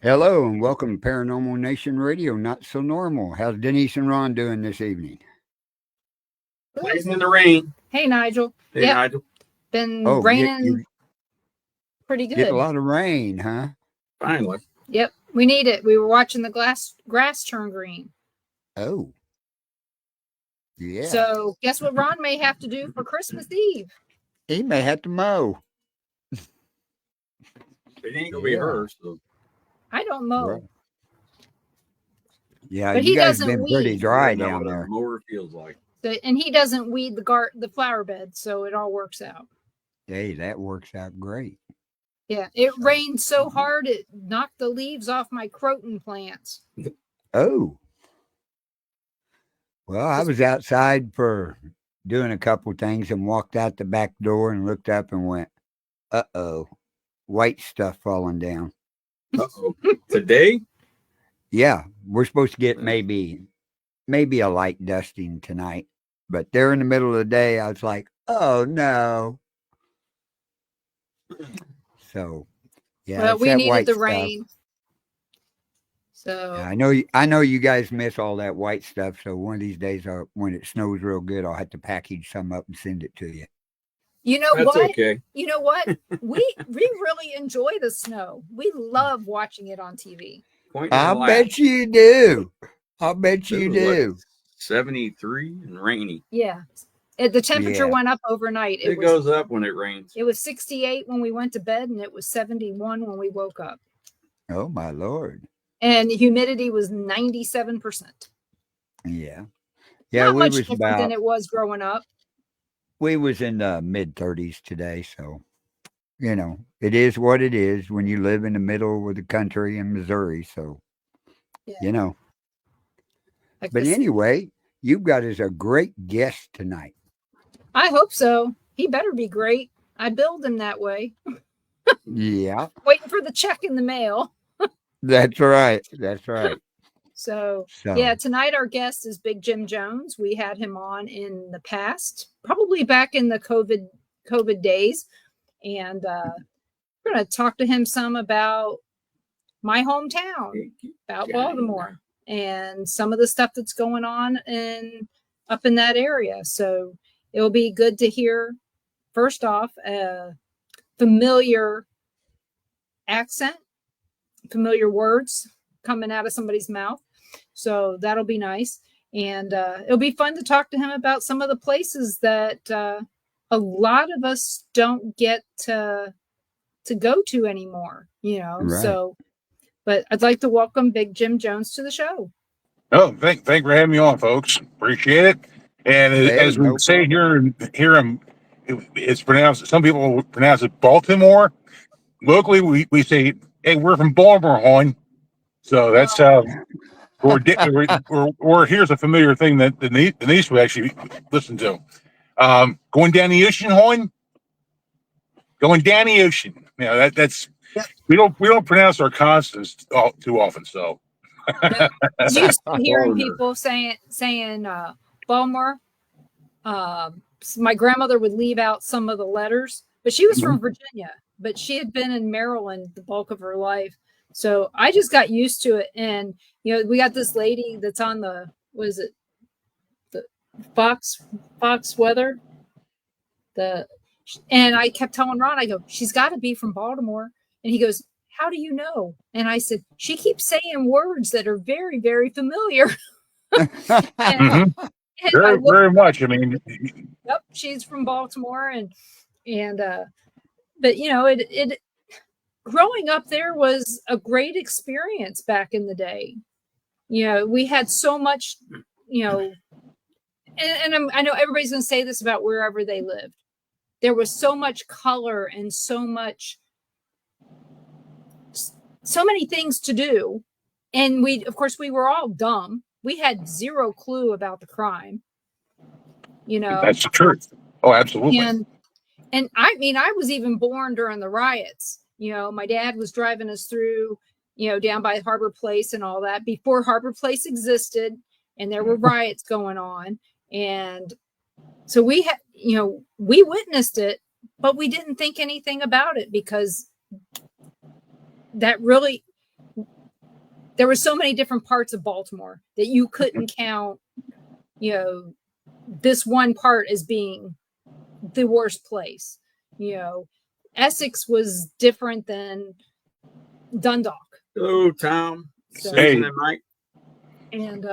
Hello and welcome to Paranormal Nation Radio. Not so normal. How's Denise and Ron doing this evening? Blazing in the rain. Hey, Nigel. Hey, Yep, Nigel. been Oh, raining you pretty get a good. lot of rain, huh? Finally. Yep, we need it. We were watching the grass turn green. Oh, yeah. So guess what Ron may have to do for Christmas Eve? He may have to mow. It ain't gonna be hers. So. I don't mow, Right. Yeah, but you he guys doesn't been pretty weed. dry I know down what there. a mower feels like. And he doesn't weed the flower bed, so it all works out. Hey, that works out great. Yeah, it rained so hard it knocked the leaves off my croton plants. Oh, well, I was outside for doing a couple things and walked out the back door and looked up and went, "Uh-oh, white stuff falling down." Uh-oh. Today? Yeah, we're supposed to get maybe a light dusting tonight. But there in the middle of the day, I was like, oh no. So yeah, Well, it's we that needed white the stuff. rain. So I know you guys miss all that white stuff. So one of these days when it snows real good, I'll have to package some up and send it to you. you know That's what? okay. You know what? we really enjoy the snow. We love watching it on TV. Point I and laugh. bet you do. I bet This you was like do. 73 and rainy. Yeah. The temperature Yeah. went up overnight. It goes up when it rains. It was 68 when we went to bed, and it was 71 when we woke up. Oh my Lord. And the humidity was 97%. Yeah. Yeah, Not we much was different about than it was growing up. we was in the mid-30s today, so you know, it is what it is when you live in the middle of the country in Missouri. So, Yeah. you know. Like But this. anyway, you've got us a great guest tonight. I hope so. He better be great. I billed him that way. Yeah, Waiting for the check in the mail. that's right. That's right. So, So, yeah, tonight our guest is Big Jim Jones. We had him on in the past, probably back in the COVID days. And we're going to talk to him some about my hometown, about Baltimore, and some of the stuff that's going on up in that area. So it'll be good to hear, first off, a familiar accent, familiar words coming out of somebody's mouth. So that'll be nice. And it'll be fun to talk to him about some of the places that a lot of us don't get to go to anymore, right. So, but I'd like to welcome Big Jim Jones to the show. Oh, thank for having me on, folks. Appreciate it. And Hey, as we no say problem. it's pronounced. Some people will pronounce it Baltimore. Locally, we say, "Hey, we're from Baltimore, hon." So that's or here's a familiar thing that the niece would actually listen to. Going down the ocean, hon. Going down the ocean. You know that's we don't pronounce our consonants too often. So Used to hearing Baltimore. people saying Baltimore. My grandmother would leave out some of the letters, but she was from Virginia, but she had been in Maryland the bulk of her life. So I just got used to it. And, we got this lady that's on the Fox weather. And I kept telling Ron, I go, she's got to be from Baltimore. And he goes, how do you know? And I said, she keeps saying words that are very, very familiar. And very very much. I mean, yep, she's from Baltimore, and but it growing up there was a great experience back in the day. We had so much, and I know everybody's going to say this about wherever they lived. There was so much color and so many things to do, and of course we were all dumb. We had zero clue about the crime. That's the truth. Oh, absolutely. And I mean, I was even born during the riots. My dad was driving us through, down by Harbor Place and all that before Harbor Place existed, and there were riots going on. And so we had, we witnessed it, but we didn't think anything about it because that really, there were so many different parts of Baltimore that you couldn't count, you know, this one part as being the worst place. You know, Essex was different than Dundalk. Hello, Tom, So, Susan, and Mike. and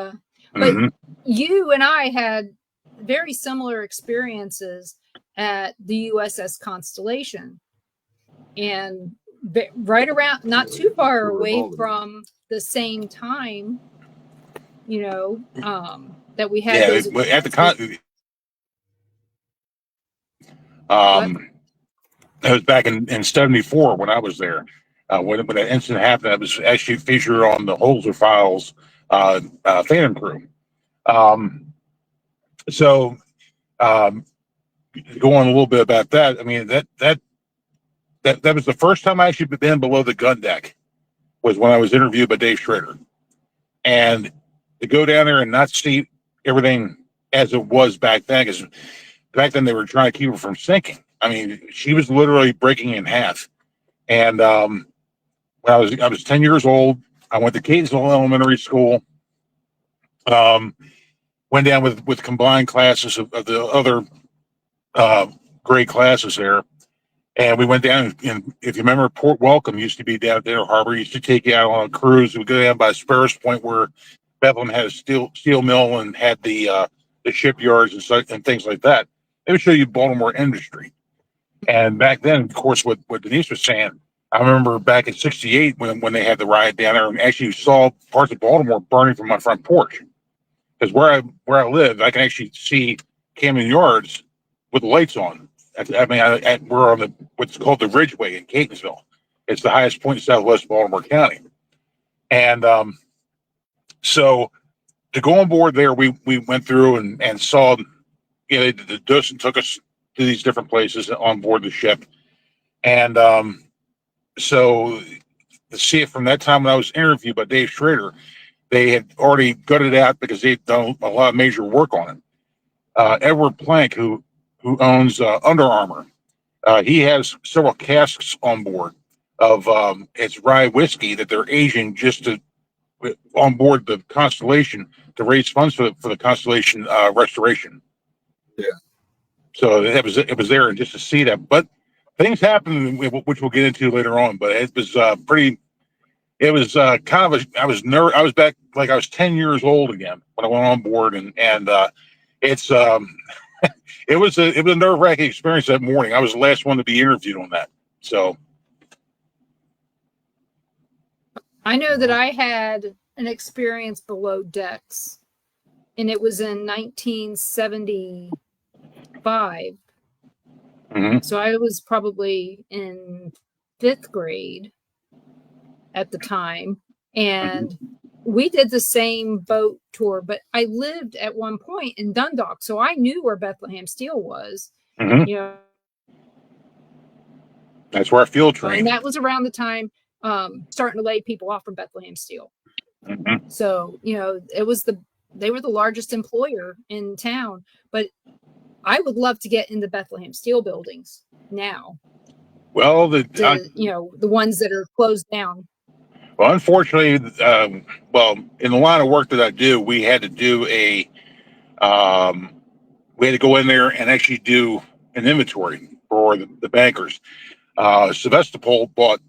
but you and I had very similar experiences at the USS Constellation, and right around, not too far away from the same time, you know, that we had those at the it was back in 74 when I was there. When that incident happened, I was actually featured on the Holzer Files Phantom crew. So going a little bit about that, I mean that was the first time I actually been below the gun deck, was when I was interviewed by Dave Schrader, and to go down there and not see everything as it was back then, because back then they were trying to keep her from sinking. I mean, she was literally breaking in half. And when I was 10 years old, I went to Catonsville Elementary School. Went down with combined classes of the other grade classes there, and we went down. And if you remember, Port Welcome used to be down there. Harbor used to take you out on a cruise. We go down by Sparrows Point, where Bethlehem had a steel mill and had the shipyards and things like that. They would show you Baltimore industry. And back then, of course, what Denise was saying, I remember back in '68 when they had the riot down there, and actually saw parts of Baltimore burning from my front porch. Because where I live, I can actually see Camden Yards with the lights on. We're on what's called the Ridgeway in Catonsville. It's the highest point in southwest Baltimore County. And so to go on board there, we went through and saw, you know, the docent took us to these different places on board the ship. And so to see it from that time when I was interviewed by Dave Schrader, they had already gutted it out because they'd done a lot of major work on it. Edward Plank, who owns Under Armour, he has several casks on board of it's rye whiskey that they're aging just to on board the Constellation to raise funds for the Constellation restoration. Yeah. So it was there, and just to see that, but things happened, which we'll get into later on. But it was pretty. It was kind of I was I was back like I was 10 years old again when I went on board, and it's it was a nerve-wracking experience that morning. I was the last one to be interviewed on that. So I know that I had an experience below decks, and it was in 1975. So I was probably in 5th grade at the time, and we did the same boat tour, but I lived at one point in Dundalk, so I knew where Bethlehem Steel was. You know, that's where I field trained, and that was around the time starting to lay people off from Bethlehem Steel. So, you know, they were the largest employer in town, but I would love to get in the Bethlehem Steel buildings now. Well, you know, the ones that are closed down. Well, unfortunately, in the line of work that I do, we had to do we had to go in there and actually do an inventory for the bankers. Sevastopol bought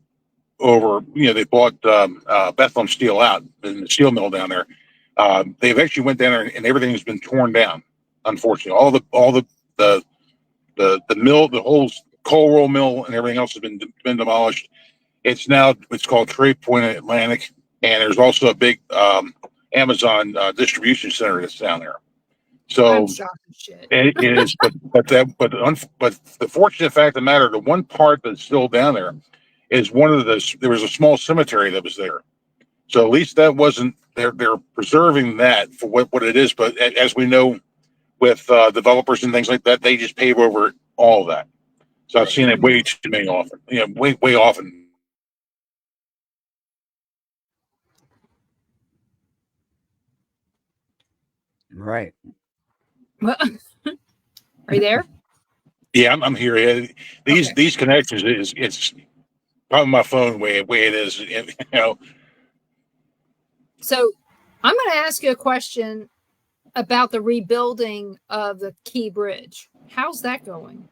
they bought Bethlehem Steel out in the steel mill down there. They've actually went down there and everything has been torn down. Unfortunately, all the mill, the whole coal roll mill and everything else has been demolished. It's called Trade Point Atlantic, and there's also a big Amazon distribution center that's down there. So it is, but the fortunate fact of the matter, the one part that's still down there is there was a small cemetery that was there. So at least that wasn't, they're preserving that for what it is. But as we know, with developers and things like that, they just pave over all of that. So I've seen it way too many often. You know, way often. Right. Are you there? Yeah, I'm here. These connections it's probably my phone way it is. You know. So I'm going to ask you a question about the rebuilding of the Key Bridge. How's that going?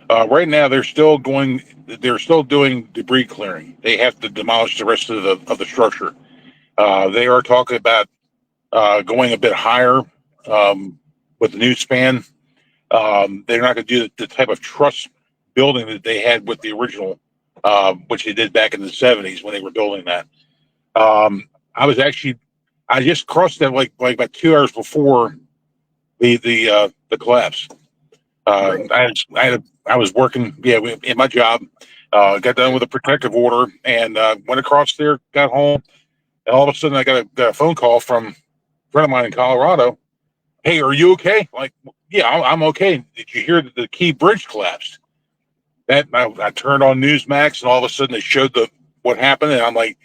Right now, they're still doing debris clearing. They have to demolish the rest of the structure. They are talking about going a bit higher with the new span. They're not going to do the type of truss building that they had with the original, which they did back in the 70s when they were building that. I just crossed that like about 2 hours before the collapse. I was working, in my job. Got done with a protective order and went across there. Got home, and all of a sudden I got a phone call from a friend of mine in Colorado. Hey, are you okay? Like, yeah, I'm okay. Did you hear that the Key Bridge collapsed? That I turned on Newsmax, and all of a sudden they showed what happened, and I'm like,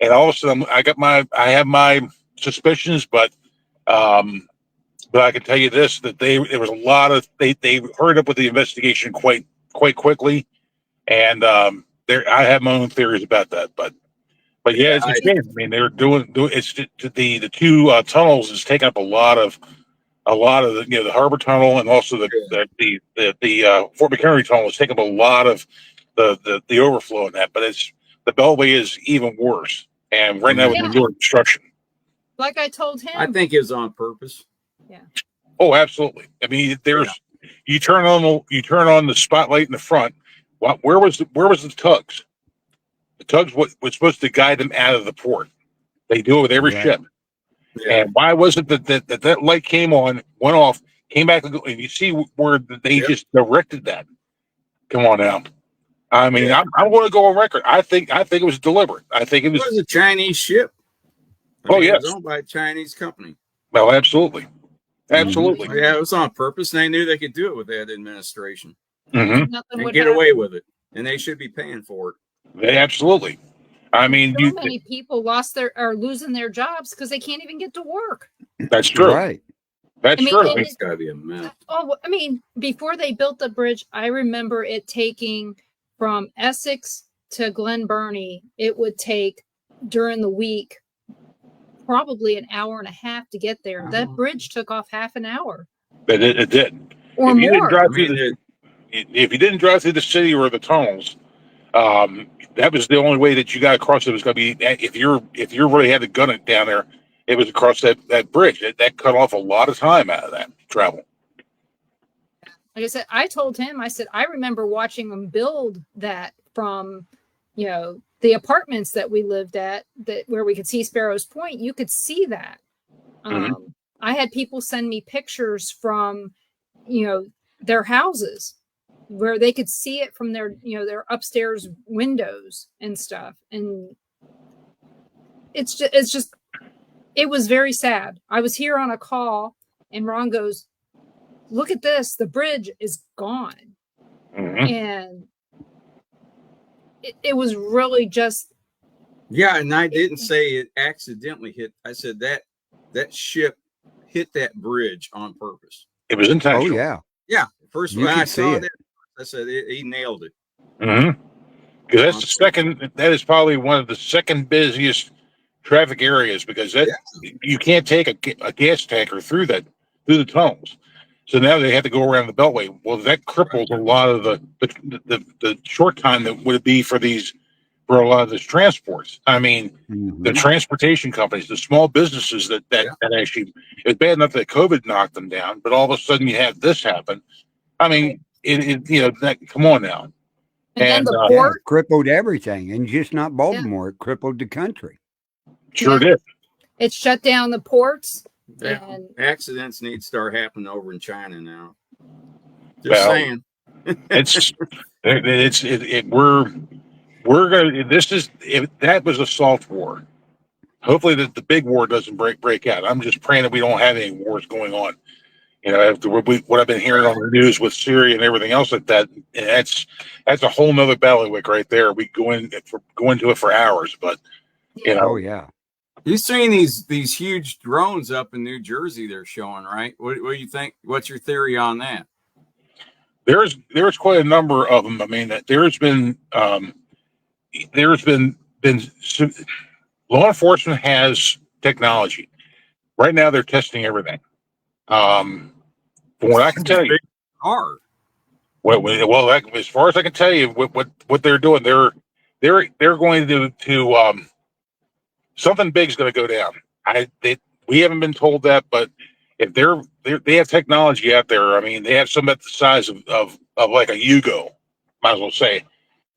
and all of a sudden I have my suspicions, but I can tell you this: that there was a lot of they hurried up with the investigation quite quickly, and there I have my own theories about that, but yeah, it's a shame. I mean, they're doing it's the two tunnels is taking up a lot of the harbor tunnel, and also the Fort McHenry tunnel is taking up a lot of the overflow in that, but it's the Beltway is even worse, and right now with the newer construction. Like I told him, I think it was on purpose. Yeah. Oh, absolutely. I mean, you turn on the spotlight in the front. Where was the tugs? The tugs was supposed to guide them out of the port. They do it with every ship. Yeah. And why was it that light came on, went off, came back, and you see where they just directed that? Come on now. I mean, I'm going to go on record. I think it was deliberate. I think it was a Chinese ship. Yes, it was owned by a Chinese company. Well, absolutely. Absolutely. Yeah, it was on purpose. And they knew they could do it with that administration Mm-hmm. and get away with it. And they should be paying for it. They absolutely. I mean, so many people are losing their jobs because they can't even get to work. That's true. Right. That's true. It's got to be a mess. Oh, I mean, before they built the bridge, I remember it taking from Essex to Glen Burnie. It would take during the week probably an hour and a half to get there. That bridge took off half an hour. It did. Or if more. You didn't drive if you didn't drive through the city or the tunnels, that was the only way that you got across. It was going to be if you really had to gun it down there, it was across that bridge. That cut off a lot of time out of that travel. Like I said, I told him, I said, I remember watching them build that from, the apartments that we lived at, where we could see Sparrows Point. You could see that. I had people send me pictures from, their houses where they could see it from their upstairs windows and stuff. And it's just, it was very sad. I was here on a call and Ron goes, look at this, the bridge is gone. And it was really just. Yeah. And I didn't say it accidentally hit. I said that ship hit that bridge on purpose. It was intentional. Oh, yeah. Yeah. First when I saw that, I said he nailed it. Because that's the second. That is probably one of the second busiest traffic areas because you can't take a gas tanker through the tunnels. So now they have to go around the Beltway. Well, that cripples a lot of the short time that would be for a lot of these transports. I mean, the transportation companies, the small businesses that actually, it's bad enough that COVID knocked them down, but all of a sudden you have this happen. I mean, come on now. And the port crippled everything, and just not Baltimore. It crippled the country. Sure did. It shut down the ports. And accidents need to start happening over in China now. Just saying. We're gonna. If that was a soft war. Hopefully that the big war doesn't break out. I'm just praying that we don't have any wars going on. After what I've been hearing on the news with Syria and everything else like that, that's a whole nother bailiwick right there. We go into it for hours, but Oh yeah. You've seen these huge drones up in New Jersey they're showing, right? What do you think? What's your theory on that? There's quite a number of them. I mean, there's been law enforcement has technology. Right now, they're testing everything. From what I can tell you, Are well, as far as I can tell you, what they're doing, they're going to something big is going to go down. We haven't been told that, but if they have technology out there, I mean, they have some at the size of like a Yugo, might as well say,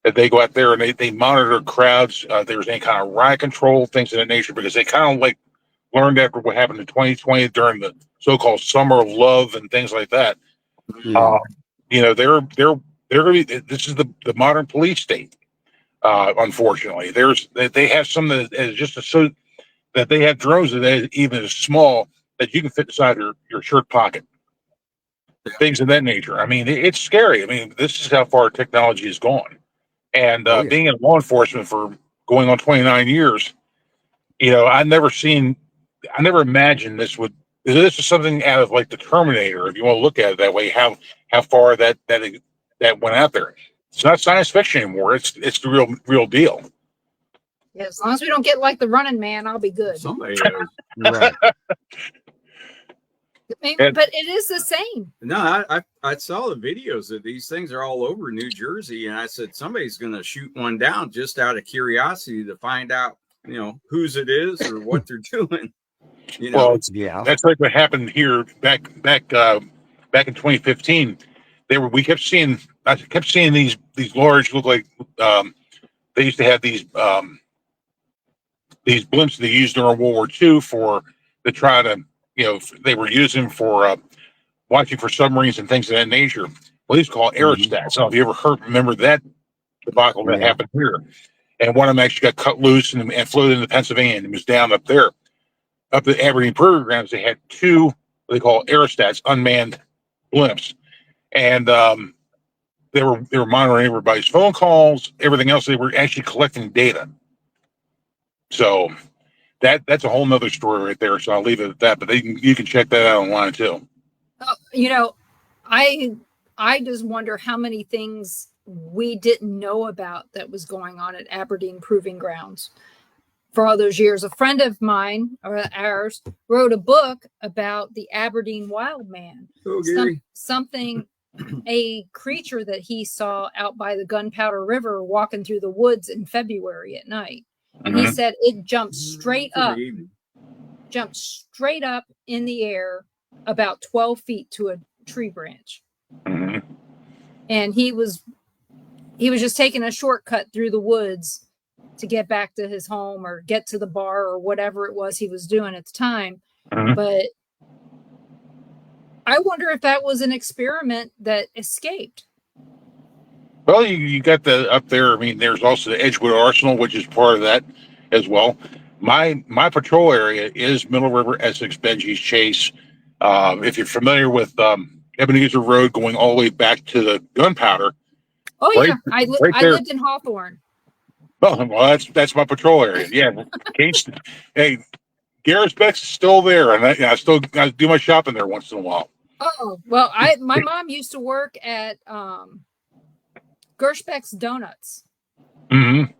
that they go out there and they monitor crowds. There's any kind of riot control, things of that nature, because they kind of like learned after what happened in 2020 during the so-called summer of love and things like that. Yeah. You know, they're going to be. This is the modern police state. Unfortunately, they have some that is just so that they have drones that are even as small that you can fit inside your shirt pocket. Things of that nature. I mean, it's scary. I mean, this is how far technology has gone. And Oh, yeah. being in law enforcement for going on 29 years, you know, I never imagined this would. This is something out of like the Terminator, if you want to look at it that way. How far that went out there. It's not science fiction anymore. It's the real deal. Yeah, as long as we don't get like the Running Man, I'll be good. somebody? Right. And- But it is the same. No, I saw the videos of these things are all over New Jersey, and I said somebody's going to shoot one down just out of curiosity to find out, you know, whose it is or what they're doing. You know, Well, Yeah. that's like what happened here back in 2015. We kept seeing these large look like they used to have these blimps they used during World War II to try to, you know, they were using for watching for submarines and things of that nature. Well, these are called aerostats. So if you ever remember that debacle that Yeah. happened here, and one of them actually got cut loose and floated into Pennsylvania and was down up there. Up at Aberdeen programs, they had two what they call aerostats, unmanned blimps, and they were monitoring everybody's phone calls, everything else. They were actually collecting data. So that's a whole nother story right there. So I'll leave it at that. But you can check that out online too. You know, I just wonder how many things we didn't know about that was going on at Aberdeen Proving Grounds for all those years. A friend of mine or ours wrote a book about the Aberdeen Wild Man. oh, Gary. Something, a creature that he saw out by the Gunpowder River walking through the woods in February at night. And he Mhm. said it jumped straight For the up, evening. in the air about 12 feet to a tree branch. Mhm. And he was just taking a shortcut through the woods to get back to his home or get to the bar or whatever it was he was doing at the time. Mhm. But I wonder if that was an experiment that escaped. Well, you got the up there. I mean, there's also the Edgewood Arsenal, which is part of that as well. My patrol area is Middle River, Essex, Benji's Chase. If you're familiar with Ebenezer Road going all the way back to the Gunpowder, Oh Right- yeah, I right there. lived in Hawthorne. well, that's my patrol area. Yeah, Kingston. Hey, Garrett's Beck's is still there, and I still do my shopping there once in a while. Oh well, my mom used to work at Gershbeck's Donuts. Mm-hmm.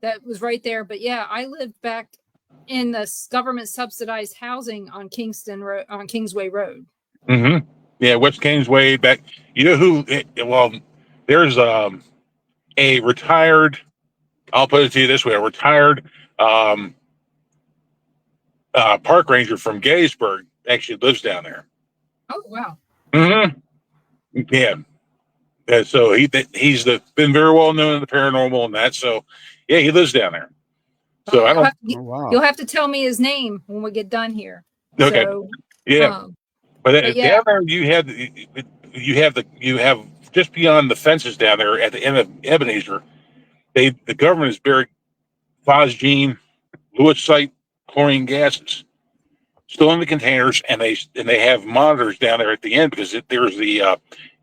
That was right there. But yeah, I lived back in the government subsidized housing on Kingsway Road. Mm-hmm. Yeah, West Kingsway back. You know who? Well, there's a retired. I'll put it to you this way: a retired park ranger from Gettysburg actually lives down there. Oh wow. Mm-hmm. Yeah. So he's been very well known in the paranormal and that. So yeah, he lives down there. So I don't. Oh, wow. You'll have to tell me his name when we get done here. Okay. So, Yeah. But yeah. down there you have just beyond the fences down there at the end of Ebenezer, the government has buried phosgene, lewisite, chlorine gases still in the containers, and they have monitors down there at the end because there's the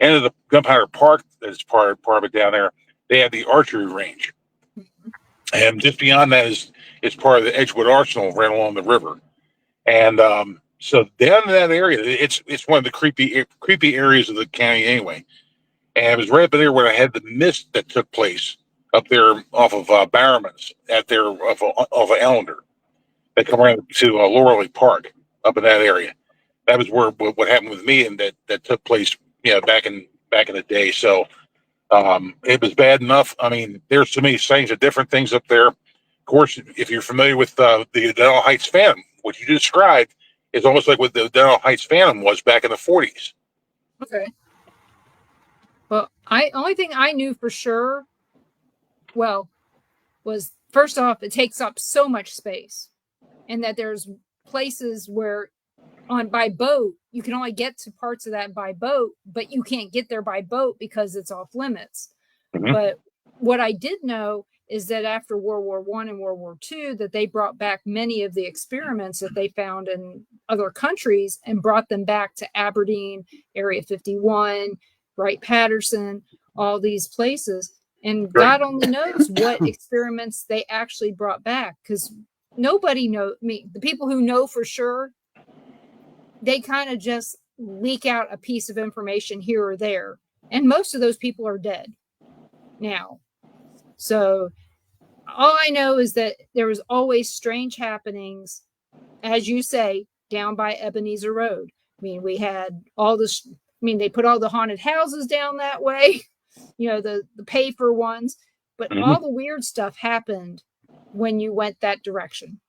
end of the Gunpowder Park that's part of it down there. They have the archery range, and just beyond that is part of the Edgewood Arsenal right along the river, and so down in that area, it's one of the creepy areas of the county anyway. And it was right up there where I had the mist that took place up there off of Barrowman's at there off of Ellender. that come around to Laurel Park up in that area. That was where what happened with me, and that took place, back in the day. So it was bad enough. I mean, there's so many sightings of different things up there. Of course, if you're familiar with the Denali Heights Phantom, what you described is almost like what the Denali Heights Phantom was back in the 40s. Okay. Well, only thing I knew for sure, was first off, it takes up so much space, and that there's places where by boat you can only get to parts of that by boat, but you can't get there by boat because it's off limits. Mhm. But what I did know is that after World War I and World War II, that they brought back many of the experiments that they found in other countries and brought them back to Aberdeen, Area 51, Wright-Patterson, all these places. And God only knows what experiments they actually brought back, because nobody knows. The people who know for sure, they kind of just leak out a piece of information here or there. And most of those people are dead now. So all I know is that there was always strange happenings, as you say, down by Ebenezer Road. I mean, we had all this. I mean, they put all the haunted houses down that way, the pay for ones, but all the weird stuff happened when you went that direction.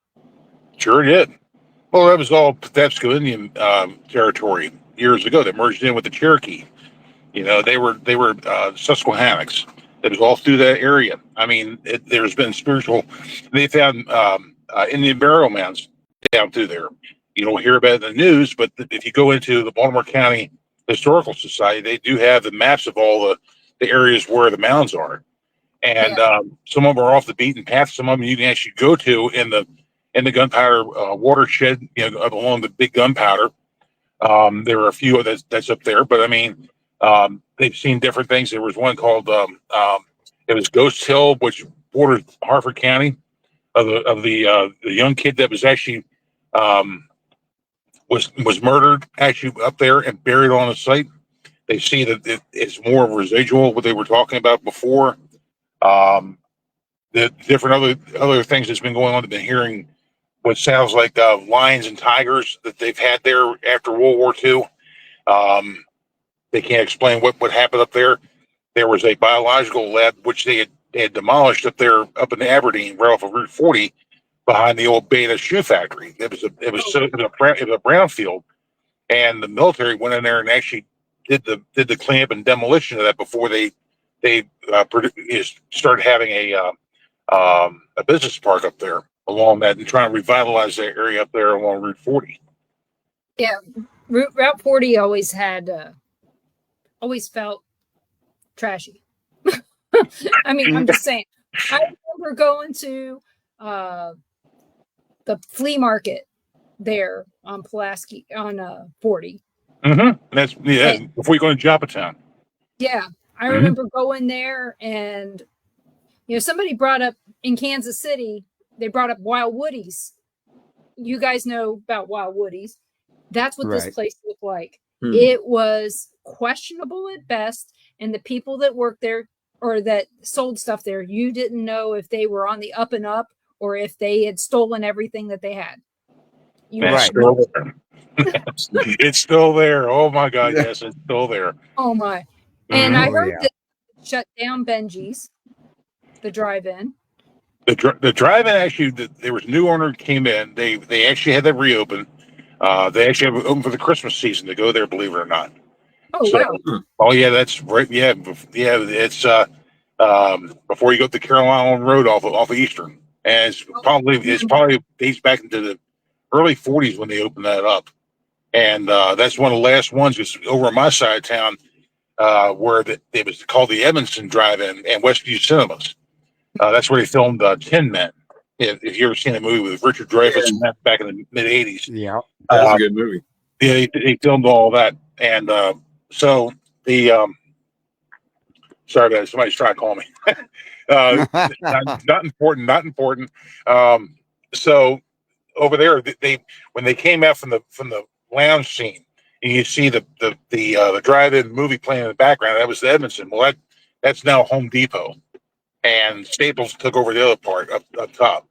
Sure did. Well, that was all Patapsco Indian territory years ago that merged in with the Cherokee. They were Susquehannocks. It was all through that area. I mean, there's been spiritual. They found Indian burial mounds down through there. You don't hear about it in the news, but if you go into the Baltimore County Historical Society, they do have the maps of all the areas where the mounds are, and some of them are off the beaten path. Some of them you can actually go to in the gunpowder watershed, along the big gunpowder. There are a few that's up there, but I mean, they've seen different things. There was one called it was Ghost Hill, which borders Harford County, of the young kid that was actually was murdered actually up there and buried on the site. They see that it's more residual what they were talking about before. The different other things that's been going on. They've been hearing what sounds like lions and tigers that they've had there after World War II. They can't explain what happened up there. There was a biological lab which they had demolished up there up in Aberdeen, right off of Route 40, behind the old Beta shoe factory. It was a brownfield, and the military went in there and actually did the cleanup and demolition of that before they started having a business park up there along that and trying to revitalize that area up there along Route 40. Yeah, Route 40 always felt trashy. I mean, I'm just saying. I remember going to the flea market there on Pulaski on 40. That's before you go to Joppatown. Yeah, I remember going there, and somebody brought up in Kansas City. They brought up Wild Woodies. You guys know about Wild Woodies. That's what this place looked like. It was questionable at best, and the people that worked there or that sold stuff there, you didn't know if they were on the up and up or if they had stolen everything that they had. It's still there. Oh my God, yes, it's still there. Oh my! And I heard that shut down Benji's, the drive-in. The drive-in actually, there was a new owner came in. They actually had that reopen. They actually have it open for the Christmas season to go there, believe it or not. Oh, wow. Oh yeah, that's right. Yeah, it's before you go up the Carolina Road off of Eastern, and it's probably dates back into the early 40s when they opened that up, and that's one of the last ones just over on my side of town, where it was called the Evanston Drive-In and Westview Cinemas. That's where they filmed Tin Men. If you ever seen a movie with Richard Dreyfuss and that back in the mid 80s, That's a good movie. Yeah, they filmed all that, and so the sorry about that, somebody's trying to call me. Not important. So over there, when they came out from the lounge scene, and you see the drive-in movie playing in the background, that was the Edmondson. Well, that's now Home Depot, and Staples took over the other part up top.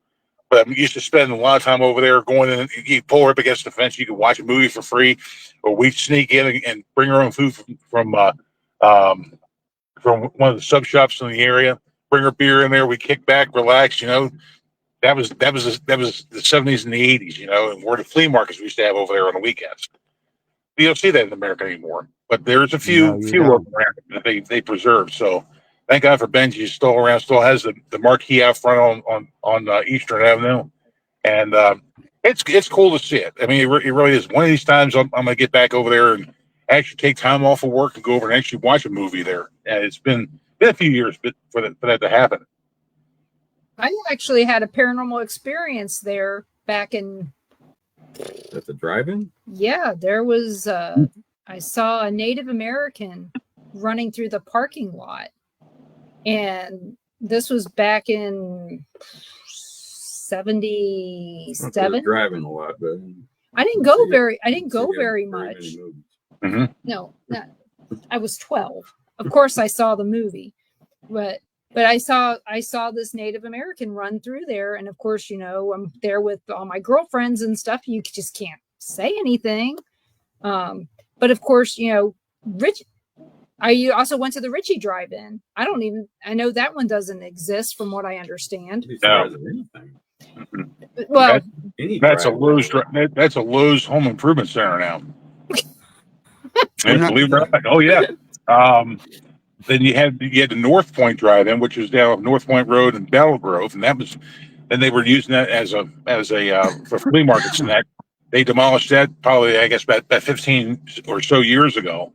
But I used to spend a lot of time over there going in. You pull up against the fence, you could watch a movie for free, or we'd sneak in and bring our own food from one of the sub shops in the area. Bring our beer in there. We kick back, relax. That was the 70s and the 80s. And where the flea markets we used to have over there on the weekends. You don't see that in America anymore. But there's a few No, you few of don't. them around that they preserve. So thank God for Benji. He's still around. Still has the marquee out front on Eastern Avenue, and it's cool to see it. I mean, it really is. One of these times, I'm going to get back over there and actually take time off of work and go over and actually watch a movie there. And it's been a few years for that to happen. I actually had a paranormal experience there back in. At the drive-in? Yeah, there was. I saw a Native American running through the parking lot, and this was back in '77. Driving a lot, but I didn't go very much. Mm-hmm. No, I was 12. Of course, I saw the movie, but I saw this Native American run through there, and of course, I'm there with all my girlfriends and stuff. You just can't say anything. But of course, Rich. I also went to the Ritchie Drive-In. I know that one doesn't exist, from what I understand. No. Well, That's a Lowe's home improvement center now. Believe it or not. Oh yeah. Then you had the North Point Drive-In, which was down North Point Road in Battle Grove, and then they were using that as a for flea markets, and that they demolished that probably, I guess, about 15 or so years ago,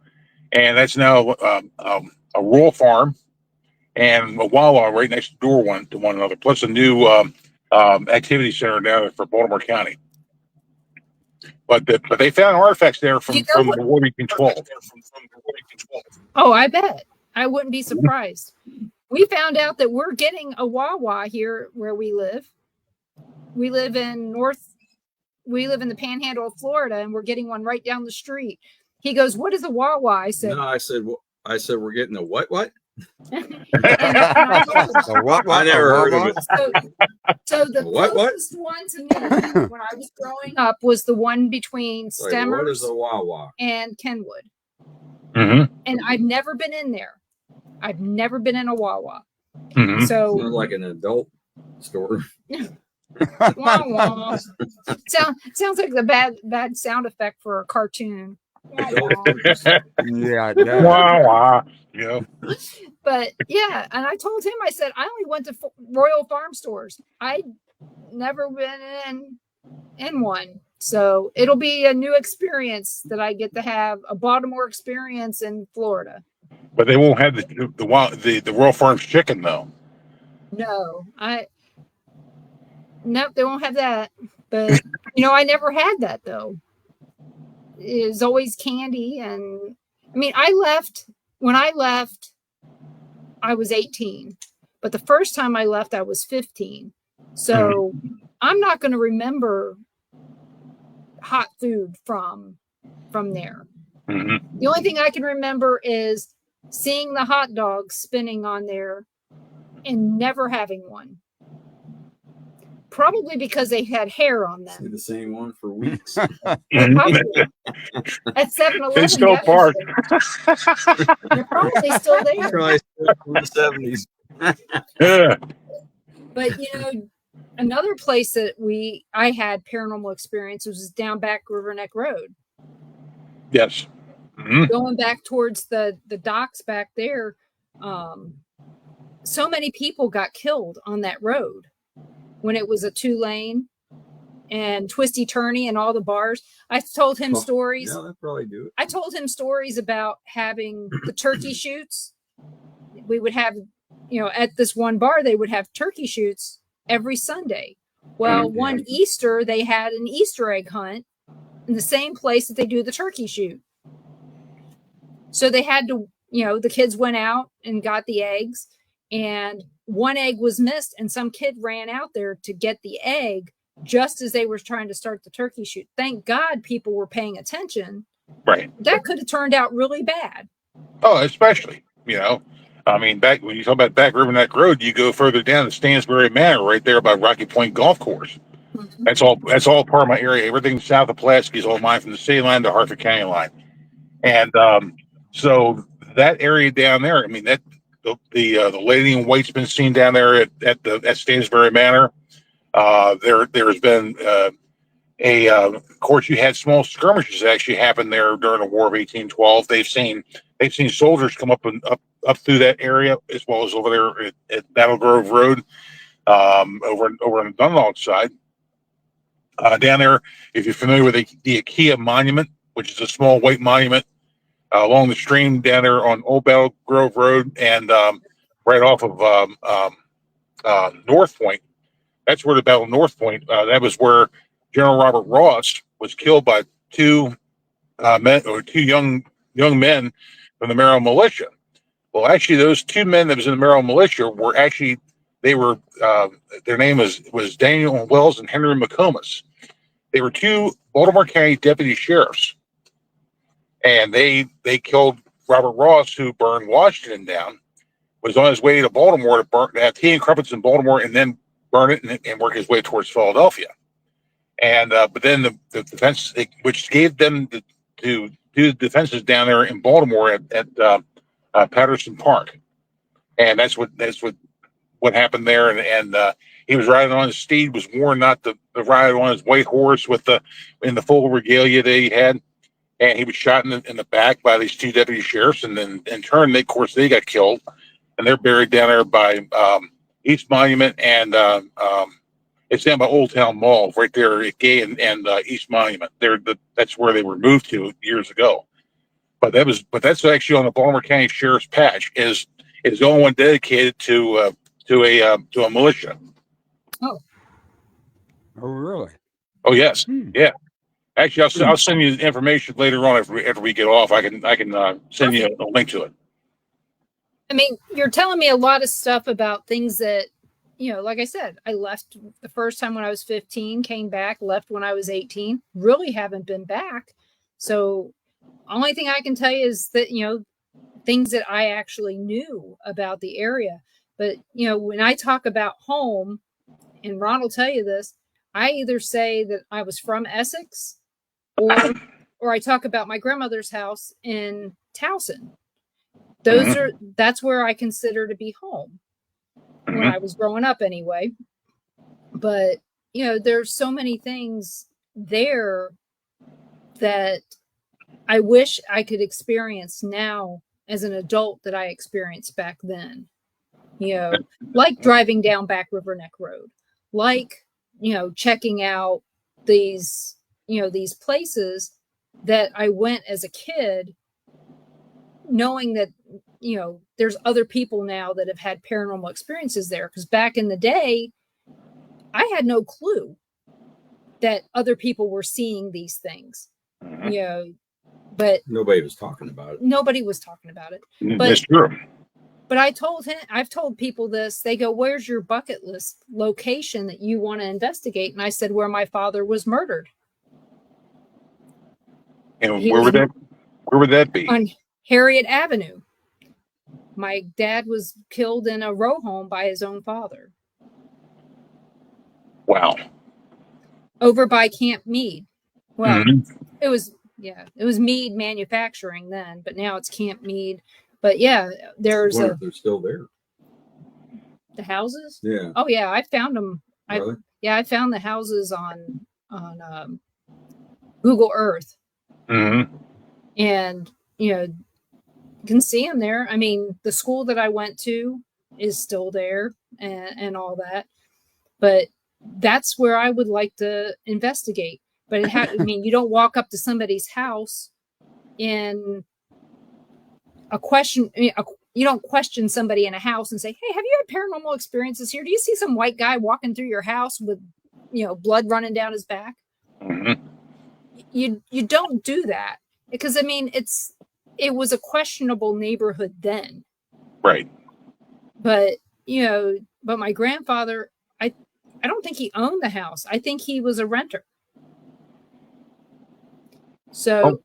and that's now a rural farm and a Wawa right next door to one another, plus a new activity center down there for Baltimore County. But they found artifacts there from the War Between 12. Oh, I bet. I wouldn't be surprised. We found out that we're getting a Wawa here where we live. We live in the Panhandle of Florida, and we're getting one right down the street. He goes, "What is a Wawa?" I said, "No." I said, "We're getting a what?" and I never heard of it. So the closest one to me when I was growing up was the one between Stemmers what is a Wawa? and Kenwood. Mm-hmm. And I've never been in there. I've never been in a Wawa. Mm-hmm. So Sounds like an adult store. wah, wah. Sounds like the bad sound effect for a cartoon. Wah, wah. Yeah, it does. Wah, wah. Yeah. But yeah, and I told him, I said, I only went to Royal Farm Stores. I'd never been in one. So it'll be a new experience that I get to have, a Baltimore experience in Florida. But they won't have the Royal Farms chicken though. No, they won't have that. But I never had that though. It's always candy, and I mean, when I left, I was 18, but the first time I left, I was 15. So I'm not going to remember hot food from there. Mm-hmm. The only thing I can remember is seeing the hot dogs spinning on there and never having one. Probably because they had hair on them. See the same one for weeks. At 7-Eleven. They still park. They're probably still there. Probably still from the 70s. Yeah. But another place that I had paranormal experiences was down back River Neck Road. Yes. Mm-hmm. Going back towards the docks back there, so many people got killed on that road when it was a 2-lane and twisty turny and all the bars. I told him stories. Yeah, that probably do it. I told him stories about having the turkey shoots. We would have, at this one bar, they would have turkey shoots every Sunday. Well, one Easter, they had an Easter egg hunt in the same place that they do the turkey shoot. So they had to, the kids went out and got the eggs, and one egg was missed, and some kid ran out there to get the egg just as they were trying to start the turkey shoot. Thank God people were paying attention. Right. That could have turned out really bad. Oh, especially, I mean, back when you talk about Back River Neck Road, you go further down to Stansbury Manor, right there by Rocky Point Golf Course. Mhm. That's all part of my area. Everything south of Pulaski is all mine, from the city line to Hartford County line. And so that area down there, I mean, that the lady in white's been seen down there at Stansbury Manor. There's been of course, you had small skirmishes that actually happened there during the War of 1812. They've seen soldiers come up and up through that area, as well as over there at Battle Grove Road, over on the Dunlog side. Down there, if you're familiar with the IKEA Monument, which is a small white monument along the stream down there on Old Battle Grove Road, and right off of North Point. That's where the Battle of North Point. That was where General Robert Ross was killed by two young men from the Maryland militia. Well, actually, those two men that was in the Maryland militia were actually their name was Daniel Wells and Henry McComas. They were two Baltimore County deputy sheriffs, and they killed Robert Ross, who burned Washington down. Was on his way to Baltimore to have tea and crumpets in Baltimore, and then burn it and work his way towards Philadelphia. And but then the defense, which gave them to do the defenses down there in Baltimore at Patterson Park, and that's what happened there. And he was riding on his steed, was warned not to ride on his white horse in the full regalia that he had, and he was shot in the back by these two deputy sheriffs, and then in turn, they got killed, and they're buried down there by East Monument and it's down by Old Town Mall, right there at Gay and East Monument. That's where they were moved to years ago. But that's actually on the Baltimore County Sheriff's patch. Is the only one dedicated to a militia. Oh, Oh, really? Oh yes, Hmm. yeah. Actually, I'll send you the information later on after we get off. I can send you a link to it. I mean, you're telling me a lot of stuff about things that, like I said, I left the first time when I was 15, came back, left when I was 18, really haven't been back. So only thing I can tell you is that, things that I actually knew about the area. But, when I talk about home, and Ron will tell you this, I either say that I was from Essex or I talk about my grandmother's house in Towson. That's where I consider to be home when I was growing up anyway. But, there's so many things there that I wish I could experience now as an adult that I experienced back then. Like driving down Back River Neck Road, like, checking out these places that I went as a kid, knowing that, there's other people now that have had paranormal experiences there. Because back in the day, I had no clue that other people were seeing these things, but Nobody was talking about it. nobody was talking about it. That's true. But I've told people this, they go, where's your bucket list location that you want to investigate? And I said, where my father was murdered. And where would that be? On Harriet Avenue. My dad was killed in a row home by his own father. Wow. Over by Camp Meade. Well, it was Meade Manufacturing then, but now it's Camp Meade. But yeah, They're still there. The houses? Yeah. Oh yeah, I found them. Really? I found the houses on Google Earth. And you can see them there. I mean, the school that I went to is still there and all that. But that's where I would like to investigate. But you don't walk up to somebody's house in a question. You don't question somebody in a house and say, "Hey, have you had paranormal experiences here? Do you see some white guy walking through your house with, blood running down his back?" You don't do that because it was a questionable neighborhood then, right? But but my grandfather, I don't think he owned the house. I think he was a renter. So,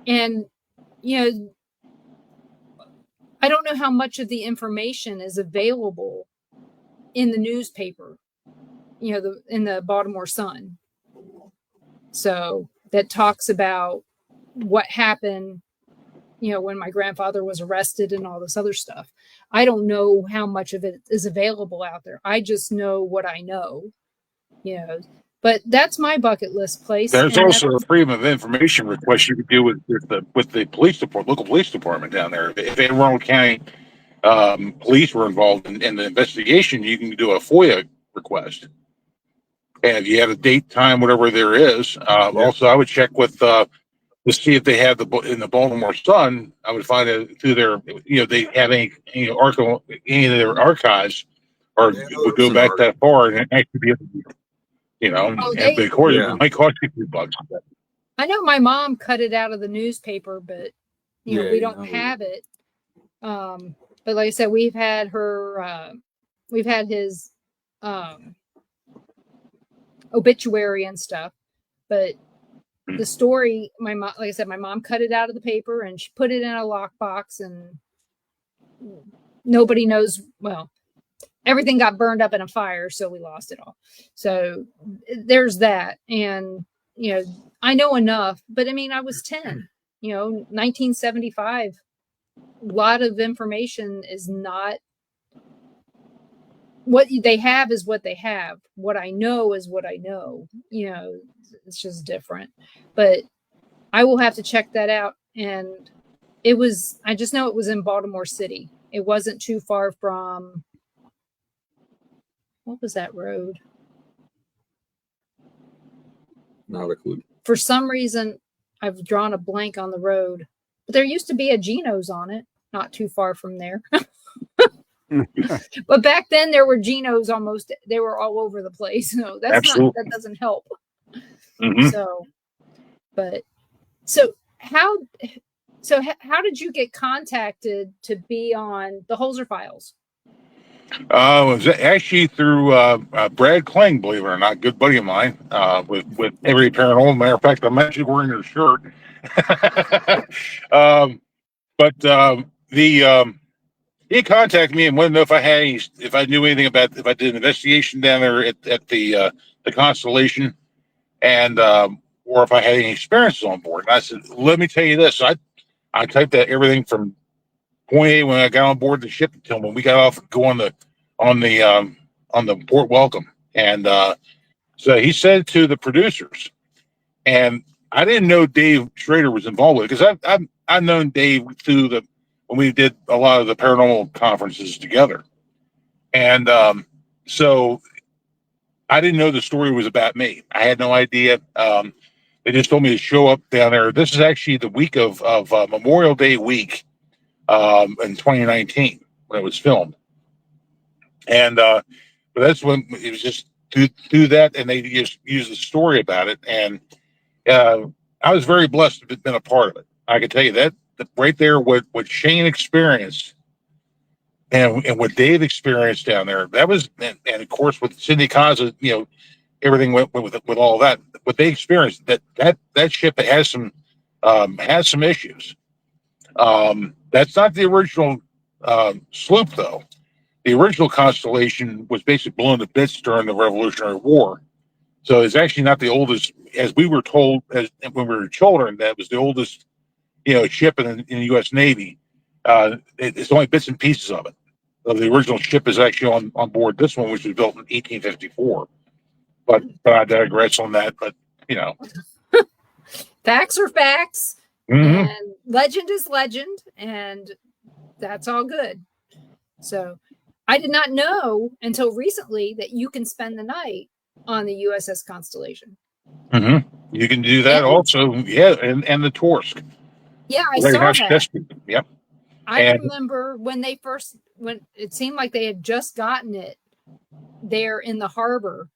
and I don't know how much of the information is available in the newspaper, in the Baltimore Sun. So that talks about what happened, when my grandfather was arrested and all this other stuff. I don't know how much of it is available out there. I just know what I know, but that's my bucket list place. There's also a freedom of information request you could do with the police department, local police department down there. If Anne Arundel County police were involved in the investigation, you can do a FOIA request. And if you have a date, time, whatever there is, also I would check with to see if they have in the Baltimore Sun. I would find out through their, they have any of their archives, or would go back that far and actually be able to, and of course it might cost you $2. I know my mom cut it out of the newspaper, but we don't have it. But like I said, we've had his obituary and stuff, but the story, like I said, my mom cut it out of the paper and she put it in a lockbox, and nobody knows. Well, everything got burned up in a fire, so we lost it all. So there's that. And, I know enough, but I mean, I was 10, 1975, a lot of information is not what they have is what they have. What I know is what I know, it's just different, but I will have to check that out. And I just know it was in Baltimore City. It wasn't too far from, what was that road? Not a clue. For some reason, I've drawn a blank on the road, but there used to be a Geno's on it, not too far from there. But back then there were Geno's they were all over the place. No, that doesn't help. Mm-hmm. So how did you get contacted to be on the Holzer Files? It was actually through Brad Kling, believe it or not, good buddy of mine, with Every Paranormal. Matter of fact, I'm actually wearing her shirt. He contacted me and wanted to know if I knew anything about, if I did an investigation down there at the Constellation, and or if I had any experiences on board. And I said, let me tell you this. I typed out everything from point A when I got on board the ship until when we got off and go on the port welcome. And so he said to the producers, and I didn't know Dave Schrader was involved with it, because I've known Dave through when we did a lot of the paranormal conferences together. And so I didn't know the story was about me. I had no idea. They just told me to show up down there. This is actually the week of Memorial Day week in 2019 when it was filmed. And but that's when it was just through that, and they just used the story about it. And I was very blessed to have been a part of it. I can tell you that right there, what Shane experienced and what Dave experienced down there, that was, and of course with Cindy Kaza, everything went with all that. What they experienced, that ship has some issues. That's not the original sloop, though. The original Constellation was basically blown to bits during the Revolutionary War. So it's actually not the oldest, as we were told when we were children, that was the oldest, ship in the U.S. Navy. It's only bits and pieces of it. So the original ship is actually on board this one, which was built in 1854. But I digress on that. But facts are facts, mm-hmm. and legend is legend, and that's all good. So I did not know until recently that you can spend the night on the USS Constellation. Mm-hmm. You can do that also, yeah, and the Torsk. Yeah, I saw that. Yep. I remember when it seemed like they had just gotten it there in the harbor,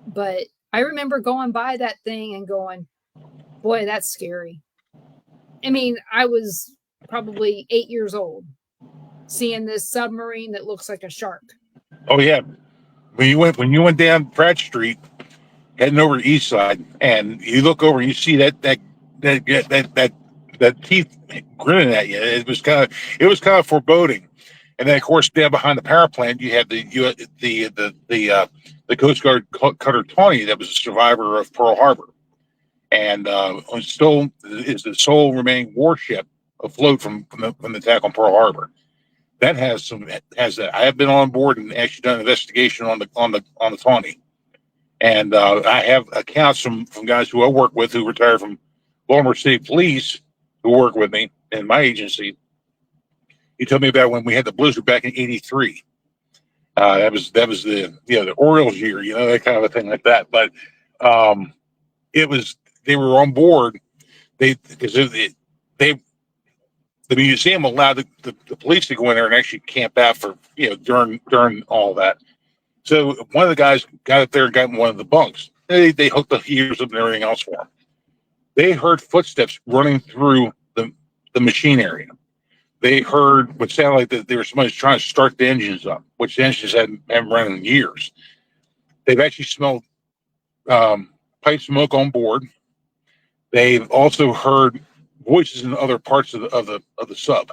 but I remember going by that thing and going, boy, that's scary. I mean, I was probably 8 years old seeing this submarine that looks like a shark. Oh yeah. When you went down Pratt Street, heading over the east side, and you look over and you see that that teeth grinning at you. It was kind of foreboding. And then, of course, down behind the power plant, you had the Coast Guard cutter Tawny that was a survivor of Pearl Harbor, and still is the sole remaining warship afloat from the attack on Pearl Harbor. That has that. I have been on board and actually done an investigation on the Tawny, and I have accounts from guys who I work with who retired from Baltimore City Police who work with me in my agency. He told me about when we had the blizzard back in '83. That was the Orioles year, that kind of a thing like that. But they were on board. The museum allowed the police to go in there and actually camp out for during all that. So one of the guys got up there and got in one of the bunks. They hooked the heaters up and everything else for him. They heard footsteps running through the machine area. They heard what sounded like that there was somebody trying to start the engines up, which the engines haven't run in years. They've actually smelled pipe smoke on board. They've also heard voices in other parts of the sub.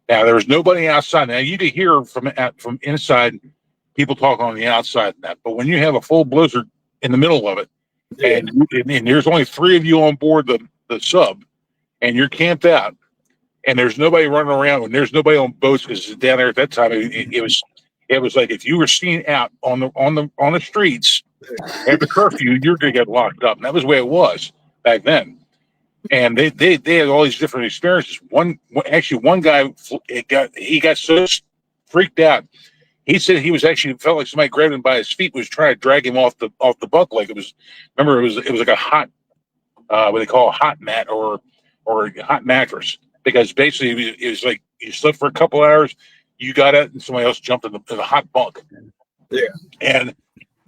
Now there was nobody outside. Now you could hear from inside people talking on the outside, but when you have a full blizzard in the middle of it, and there's only 3 of you on board the sub, and you're camped out. And there's nobody running around, and there's nobody on boats because down there at that time it was like if you were seen out on the streets after curfew, you're gonna get locked up. And that was the way it was back then. And they had all these different experiences. One guy got so freaked out. He said he was actually felt like somebody grabbed him by his feet, was trying to drag him off the bunk like it was like a hot what they call a hot mat or a hot mattress. Because basically it was like you slept for a couple hours, you got out, and somebody else jumped in the hot bunk. Yeah. And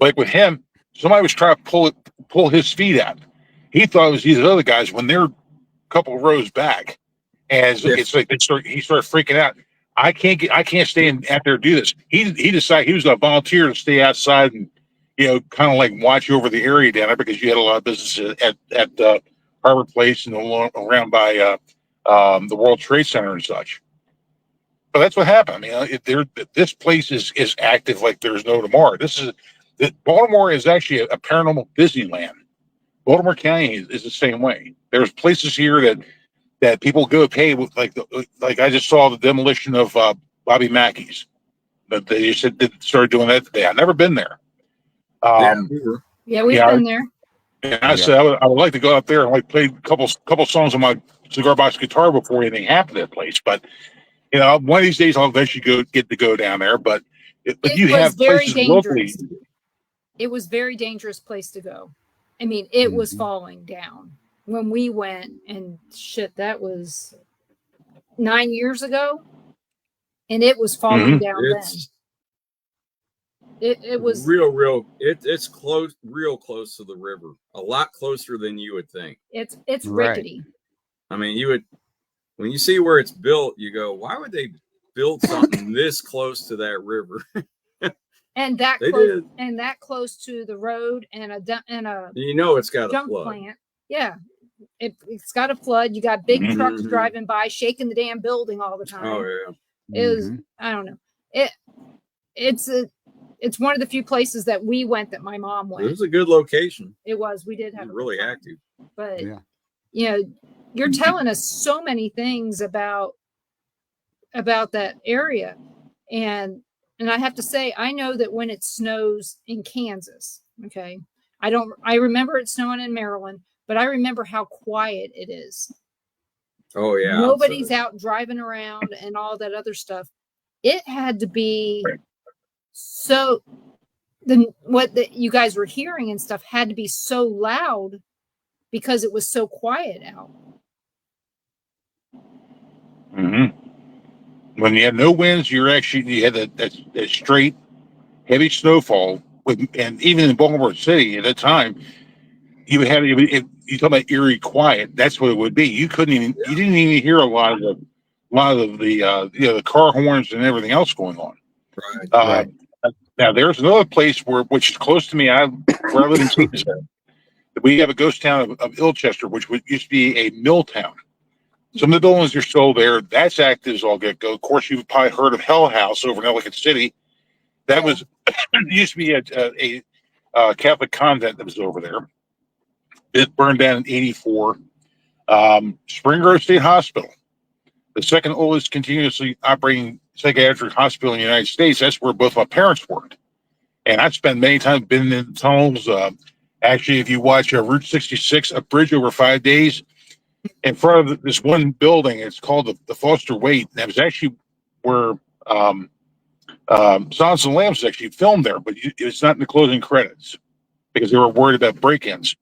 like with him, somebody was trying to pull his feet out. He thought it was these other guys when they're a couple rows back. And it's like he started freaking out. I can't stay out there and do this. He decided he was going to volunteer to stay outside and kind of like watch over the area down there because you had a lot of business at Harbor Place and around by the World Trade Center and such. But that's what happened. I mean, this place is active like there's no tomorrow. Baltimore is actually a paranormal Disneyland. Baltimore County is the same way. There's places here that people go pay with, like I just saw the demolition of Bobby Mackey's. But they started doing that today. I've never been there. Yeah, we've been there. And I said I would like to go out there and play a couple songs on my cigar box guitar before anything happened at that place. But one of these days I'll eventually get to go down there. But you have places locally. It was very dangerous place to go. I mean, it was falling down when we went, and shit, that was 9 years ago, and it was falling down then. It was it's close, real close to the river, a lot closer than you would think. It's rickety. I mean, when you see where it's built, you go, why would they build something this close to that river? And that close to the road and a it's got junk a flood plant. Yeah, it's got a flood. You got big trucks driving by, shaking the damn building all the time. Oh yeah, it was. I don't know. It's one of the few places that we went that my mom went. It was a good location. It was. We did have really active, but you're telling us so many things about that area, and I have to say, I know that when it snows in Kansas, okay, I remember it snowing in Maryland, but I remember how quiet it is. Oh yeah, nobody's out driving around and all that other stuff. It had to be so. What you guys were hearing and stuff had to be so loud because it was so quiet out. When you have no winds, you had that straight, heavy snowfall. And even in Baltimore City at that time, you talk about eerie quiet. That's what it would be. You didn't even hear a lot of the car horns and everything else going on. Right. Now there's another place which is close to me. Where I live in Kansas. We have a ghost town of Ilchester, which used to be a mill town. Some of the buildings are still there. That's active as all get go. Of course, you've probably heard of Hell House over in Ellicott City. That was used to be a Catholic convent that was over there. It burned down in '84. Spring Grove State Hospital, the second oldest continuously operating psychiatric hospital in the United States. That's where both my parents worked. And I've spent many times been in tunnels. Actually, if you watch Route 66, a bridge over 5 days, in front of this one building, it's called the Foster Waite. That was actually where Silence of the Lambs was actually filmed there, but it's not in the closing credits because they were worried about break-ins.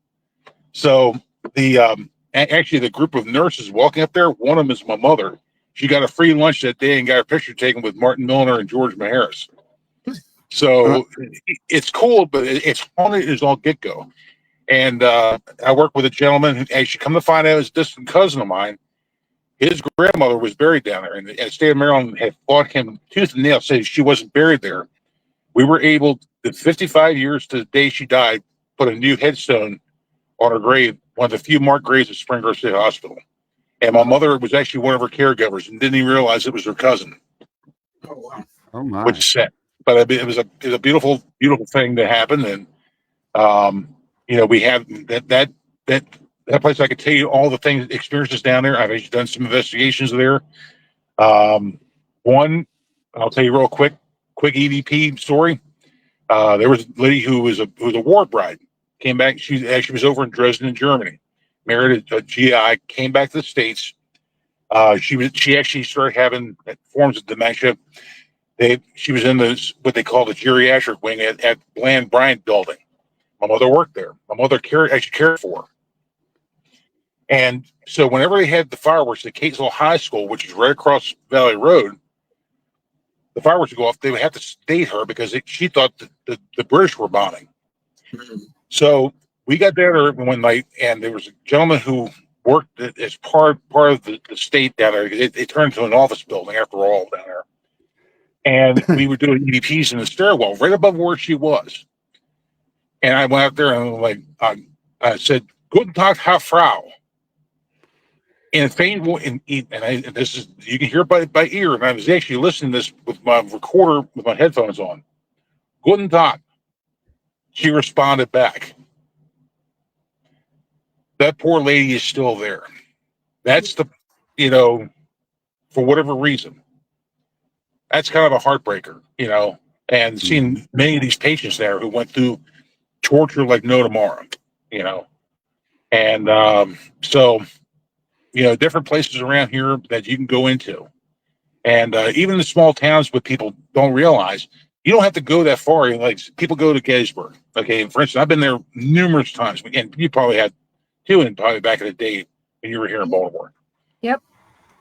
So actually the group of nurses walking up there, one of them is my mother. She got a free lunch that day and got her picture taken with Martin Milner and George Maharis. So it's cool, but it's haunted as all get-go. And I work with a gentleman who actually come to find out is a distant cousin of mine. His grandmother was buried down there, and the state of Maryland had fought him tooth and nail, saying she wasn't buried there. We were able, in 55 years to the day she died, put a new headstone on her grave, one of the few marked graves at Spring Grove State Hospital. And my mother was actually one of her caregivers and didn't even realize it was her cousin. Oh, wow. Oh my. Which is sad. But it was a beautiful, beautiful thing to happen. And we have that place. I could tell you all the things, experiences down there. I've actually done some investigations there. One, I'll tell you real quick EVP story. There was a lady who was a ward bride. Came back. She actually was over in Dresden, in Germany. Married a GI. Came back to the States. She actually started having forms of dementia. She was in what they call the geriatric wing at Bland Bryant Building. My mother worked there. My mother actually cared for her. And so whenever they had the fireworks at Catesville High School, which is right across Valley Road, the fireworks would go off. They would have to state her because she thought that the British were bombing. Mm-hmm. So we got there one night, and there was a gentleman who worked as part of the state down there. It turned into an office building after all down there. And we were doing EVPs in the stairwell right above where she was. And I went out there and I said, "Guten Tag, Herr Frau." In a faint voice, and this is, you can hear it by ear. And I was actually listening to this with my recorder with my headphones on. "Guten Tag." She responded back. That poor lady is still there. That's for whatever reason. That's kind of a heartbreaker, and seeing many of these patients there who went through torture like no tomorrow, and so, different places around here that you can go into. And even the small towns where people don't realize, you don't have to go that far. Like people go to Gettysburg. Okay, for instance, I've been there numerous times, and you probably had too, and probably back in the day when you were here in Baltimore. Yep.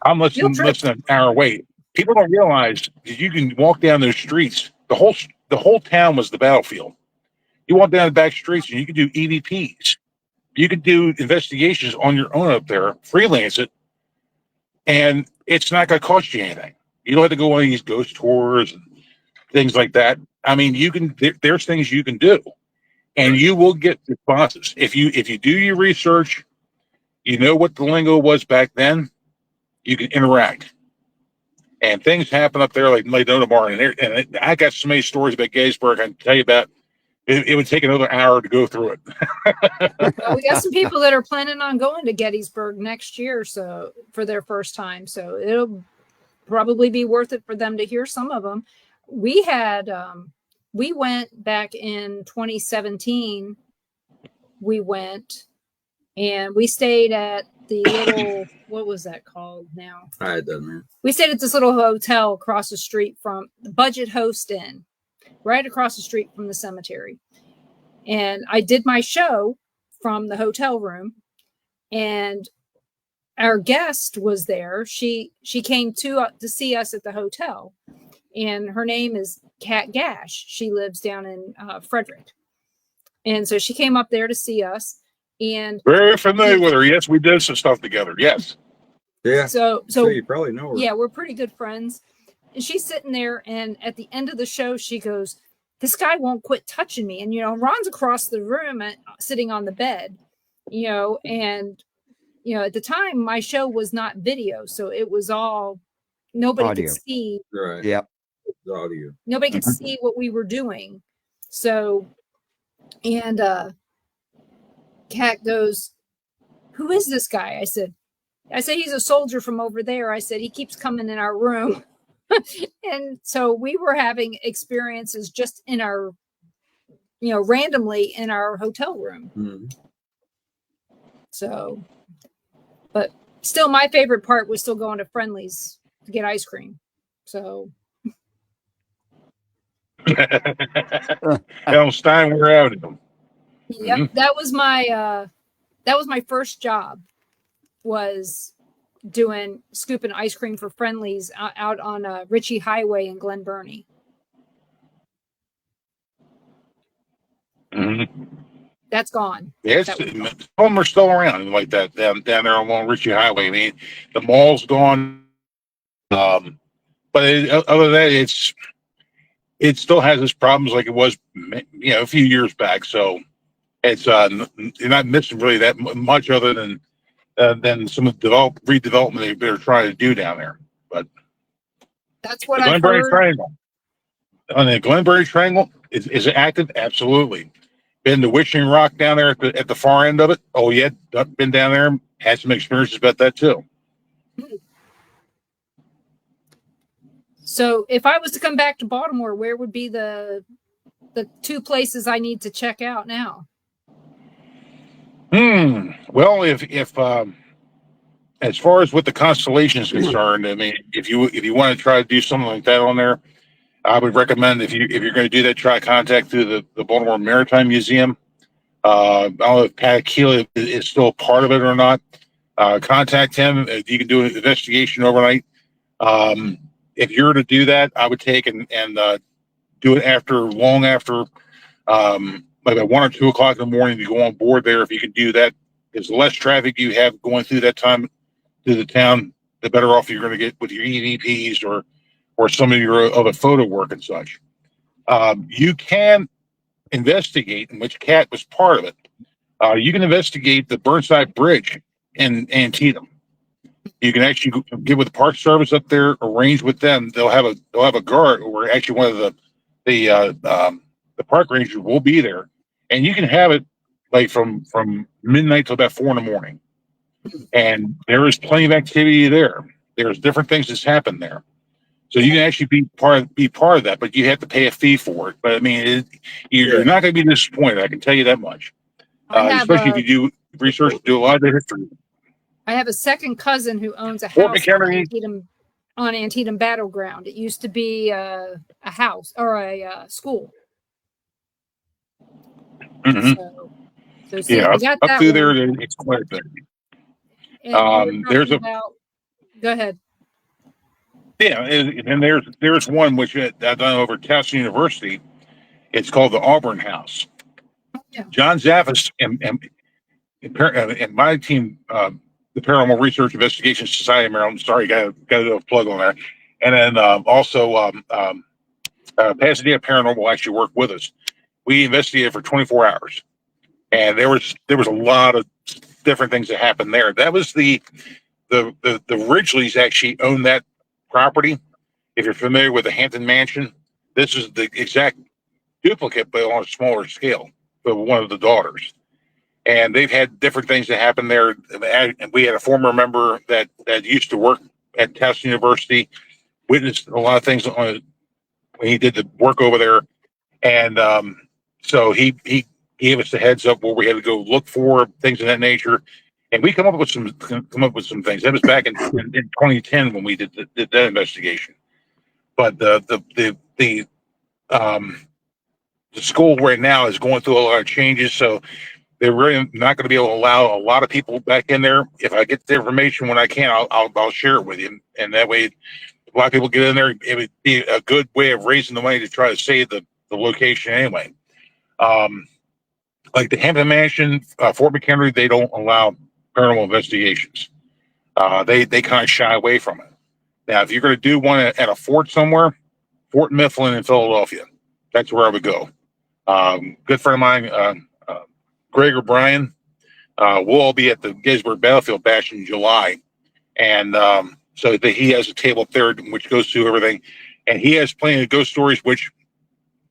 I'm less than an hour away. People don't realize that you can walk down those streets. The whole town was the battlefield. You walk down the back streets and you can do EVPs. You can do investigations on your own up there, freelance it, and it's not going to cost you anything. You don't have to go on these ghost tours and things like that. I mean, there's things you can do, and you will get responses if you do your research. You know what the lingo was back then. You can interact, and things happen up there like no tomorrow. And I got so many stories about Gettysburg I can tell you about. It would take another hour to go through it. Well, we got some people that are planning on going to Gettysburg next year, so for their first time. So it'll probably be worth it for them to hear some of them. We went back in 2017. We went and we stayed at the little, what was that called now? It doesn't matter. We stayed at this little hotel across the street from the Budget Host Inn, right across the street from the cemetery. And I did my show from the hotel room, and our guest was there. She came to see us at the hotel, and her name is Kat Gash. She lives down in Frederick. And so she came up there to see us, and very familiar with her. Yes, we did some stuff together. Yes. Yeah. So you probably know her. Yeah, we're pretty good friends. And she's sitting there, and at the end of the show, she goes, "This guy won't quit touching me." And, Ron's across the room sitting on the bed, and at the time my show was not video, so it was all nobody Audio. could see. Right. Yep. The audio. Nobody could see what we were doing. So, and Kat goes, "Who is this guy?" I said, he's a soldier from over there. I said, he keeps coming in our room. And so we were having experiences just in our, randomly in our hotel room. Mm-hmm. So, but still my favorite part was still going to Friendly's to get ice cream. So. Steinway Avenue. Yep. Mhm. That was my first job, was doing scooping ice cream for Friendly's out on Ritchie Highway in Glen Burnie. Mm-hmm. That's gone. Yes, That was some of them are still around like that down there along Ritchie Highway. I mean, the mall's gone. But other than that, it still has its problems like it was, a few years back. So it's you're not missing really that much other than some of the redevelopment they're trying to do down there. But That's what the I've Glenbury heard. Triangle, on the Glenbury Triangle, is it active? Absolutely. Been to Wishing Rock down there at the far end of it. Oh yeah, been down there. Had some experiences about that too. So if I was to come back to Baltimore, where would be the two places I need to check out now? Well, if as far as what the constellation is concerned, I mean, if you want to try to do something like that on there, I would recommend if you're going to do that, try contact through the Baltimore Maritime Museum. I don't know if Pat Keeley is still part of it or not. Contact him. If you can do an investigation overnight. If you're to do that, I would take and do it long after like at 1 or 2 o'clock in the morning to go on board there. If you can do that, there's less traffic you have going through that time through the town, the better off you're going to get with your EVPs or some of your other photo work and such. You can investigate, in which Cat was part of it. You can investigate the Burnside Bridge in Antietam. You can actually get with the Park Service up there, arrange with them. They'll have a guard, or actually one of the park rangers will be there, and you can have it like from midnight till about 4 in the morning. And there is plenty of activity there. There's different things that's happened there. So you can actually be part of that, but you have to pay a fee for it. But I mean, you're not going to be disappointed. I can tell you that much. Especially if you do research, do a lot of the history. I have a second cousin who owns a Fort house McHenry. on Antietam Battleground. It used to be a house or a school. Mm-hmm. So see, we got up that through one. there, it's quite a bit. And There's go ahead. Yeah, and there's one which I've done over at Towson University. It's called the Auburn House. Yeah. John Zaffis and my team, the Paranormal Research Investigation Society of Maryland. Sorry, got to do a plug on there. And then also Pasadena Paranormal will actually work with us. We investigated for 24 hours, and there was a lot of different things that happened there. That was the Ridgeleys actually own that property. If you're familiar with the Hampton Mansion, this is the exact duplicate, but on a smaller scale, for one of the daughters. And they've had different things that happen there. We had a former member that used to work at Towson University, witnessed a lot of things when he did the work over there. And so he gave us the heads up where we had to go look for things of that nature. And we come up with some things. That was back in 2010 when we did that investigation. But the school right now is going through a lot of changes, so they're really not going to be able to allow a lot of people back in there. If I get the information when I can, I'll share it with you, and that way, a lot of people get in there. It would be a good way of raising the money to try to save the location anyway. Like the Hampton Mansion, Fort McHenry, they don't allow paranormal investigations. They kind of shy away from it. Now, if you're going to do one at a fort somewhere, Fort Mifflin in Philadelphia, that's where I would go. Good friend of mine, Greg O'Brien, we'll all be at the Gettysburg Battlefield Bash in July, and so he has a table up there which goes through everything, and he has plenty of ghost stories. Which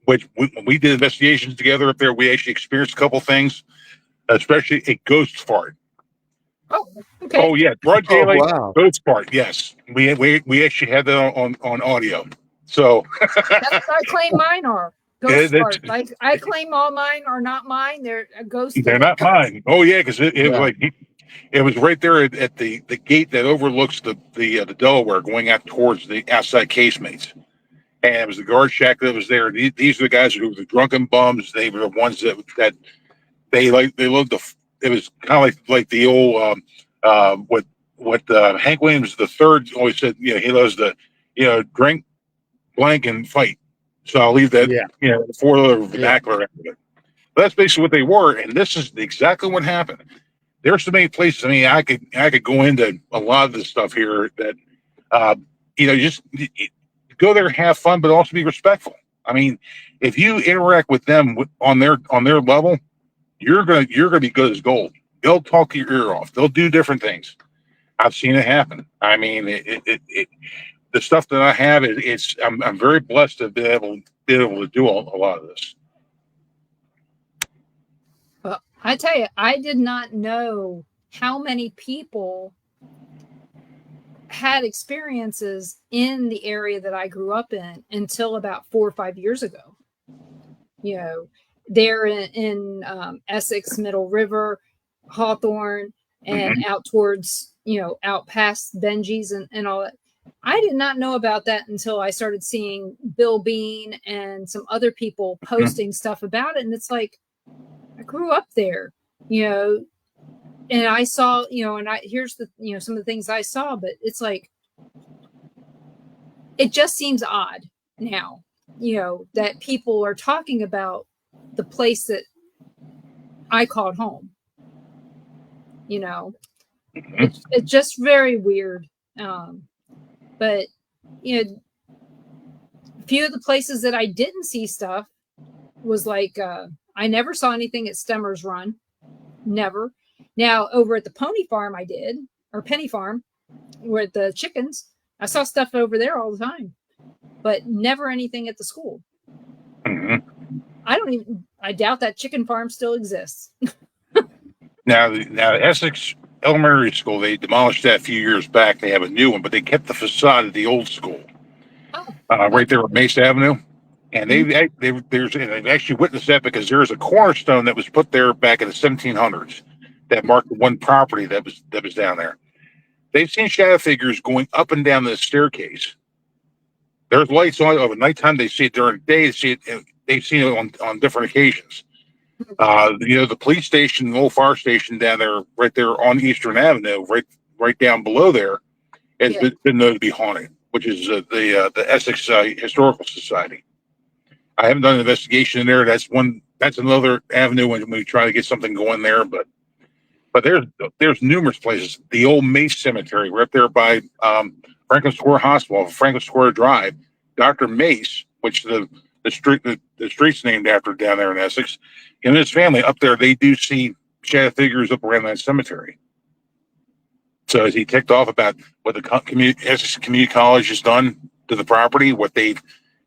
when we did investigations together up there, we actually experienced a couple things, especially a ghost fart. Oh, okay. Oh yeah, broad Oh, daylight wow. ghost fart. Yes, we actually had that on audio. So That's what I claim mine are. Ghost that's- farts. Like I claim all mine are not mine. They're a ghost. they're not mine. Oh yeah, because it was Yeah. like it was right there at the gate that overlooks the Delaware, going out towards the outside casemates. And it was the guard shack that was there. These are the guys who were the drunken bums. They were the ones that they loved the. It was kind of like the old what Hank Williams III always said. You know, he loves to drink, blank, and fight. So I'll leave that Yeah. the four-letter vernacular after it. But that's basically what they were, and this is exactly what happened. There are so many places. I mean, I could go into a lot of this stuff here that just go there, have fun, but also be respectful. I mean, if you interact with them on their level, you're gonna be good as gold. They'll talk your ear off. They'll do different things. I've seen it happen. I mean, the stuff that I have I'm very blessed to be able to do a lot of this. Well, I tell you, I did not know how many people had experiences in the area that I grew up in until about 4 or 5 years ago. You know, there in Essex, Middle River, Hawthorne, and out towards, out past Benji's and all that. I did not know about that until I started seeing Bill Bean and some other people posting stuff about it. And it's like, I grew up there, and I saw, here's the, some of the things I saw, but it's like, it just seems odd now, that people are talking about the place that I called home. It's just very weird. But a few of the places that I didn't see stuff was like, I never saw anything at Stemmer's Run. Never. Now over at the pony farm I did, or penny farm, where the chickens, I saw stuff over there all the time, but never anything at the school. I doubt that chicken farm still exists. Now Essex Elementary School, they demolished that a few years back. They have a new one, but they kept the facade of the old school, right there on Mesa Avenue. And they've actually witnessed that because there's a cornerstone that was put there back in the 1700s that marked the one property that was down there. They've seen shadow figures going up and down the staircase. There's lights on at nighttime. They see it during the day. They've seen it on different occasions. The police station, the old fire station down there, right there on Eastern Avenue, right down below there, has been known to be haunted, which is the Essex Historical Society. I haven't done an investigation in there. That's another avenue when we try to get something going there. But there's numerous places. The old Mace Cemetery, right there by Franklin Square Hospital, Franklin Square Drive. Dr. Mace, which the street's named after down there in Essex, and his family up there, they do see shadow figures up around that cemetery. So is he ticked off about what the Essex Community College has done to the property?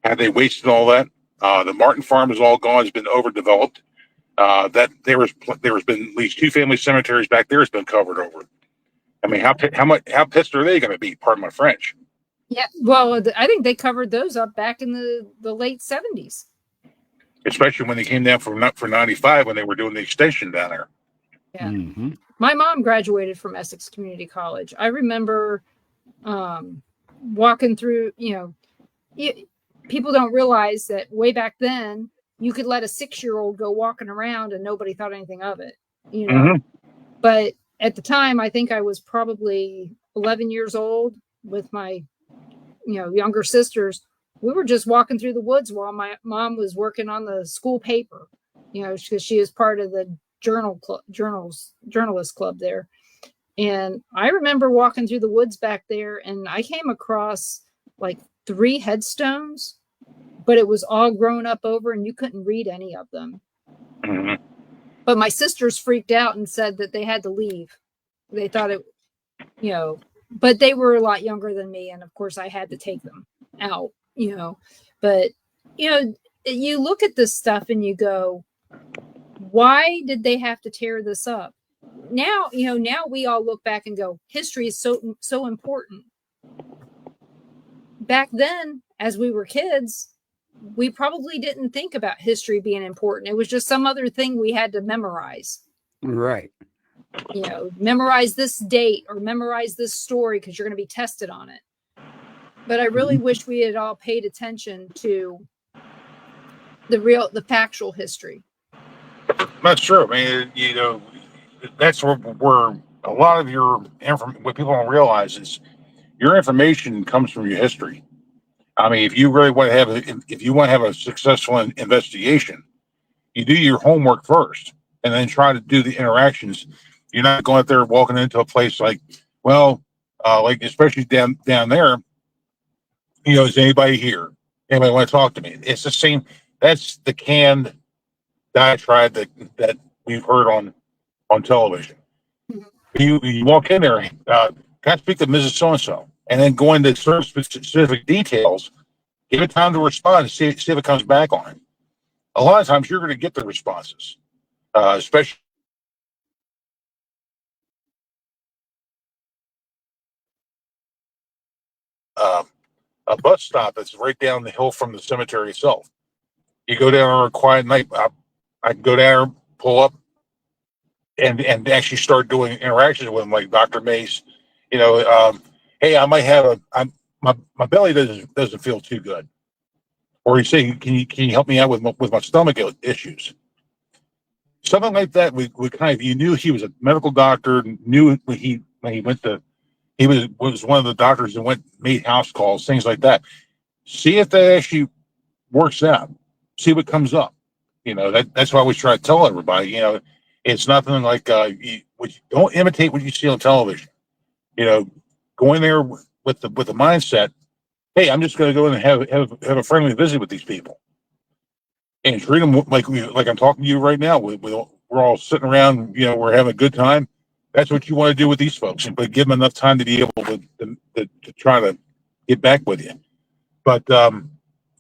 Have they wasted all that? The Martin Farm is all gone. It's been overdeveloped. That there's been at least 2 family cemeteries back there has been covered over. I mean, how pissed are they going to be? Pardon my French. Yeah, well, I think they covered those up back in the late 70s. Especially when they came down for 95 when they were doing the extension down there. Yeah. My mom graduated from Essex Community College. I remember walking through, people don't realize that way back then, you could let a 6-year-old go walking around and nobody thought anything of it, But at the time, I think I was probably 11 years old with my, younger sisters. We were just walking through the woods while my mom was working on the school paper, because she was part of the journalist club there. And I remember walking through the woods back there, and I came across like 3 headstones, but it was all grown up over and you couldn't read any of them. But my sisters freaked out and said that they had to leave. They thought it, but they were a lot younger than me. And of course I had to take them out, but, you look at this stuff and you go, why did they have to tear this up? Now, now we all look back and go, history is so important. Back then, as we were kids, we probably didn't think about history being important. It was just some other thing we had to memorize. Right. Memorize this date or memorize this story because you're going to be tested on it. But I really wish we had all paid attention to the factual history. That's true. I mean, that's where a lot of what people don't realize is your information comes from your history. I mean, if you really want to have a successful investigation, you do your homework first and then try to do the interactions. You're not going out there walking into a place like especially down there, is anybody here? Anybody want to talk to me? It's the same. That's the canned diatribe that we've heard on television. You walk in there, can I speak to Mrs. So-and-so? And then go into certain specific details, give it time to respond and see if it comes back on it. A lot of times you're going to get the responses, especially a bus stop that's right down the hill from the cemetery itself. You go down on a quiet night, I can go down there, pull up, and actually start doing interactions with them, like Dr. Mace. Hey, I might have my belly doesn't feel too good, or you say, can you help me out with my stomach issues? Something like that. We you knew he was a medical doctor. Knew when he went to. He was one of the doctors that made house calls, things like that. See if that actually works out. See what comes up. That's why we try to tell everybody. It's nothing like don't imitate what you see on television. Go in there with the mindset. Hey, I'm just going to go in and have a friendly visit with these people, and treat them like I'm talking to you right now. We're all sitting around. We're having a good time. That's what you want to do with these folks, but give them enough time to be able to try to get back with you. But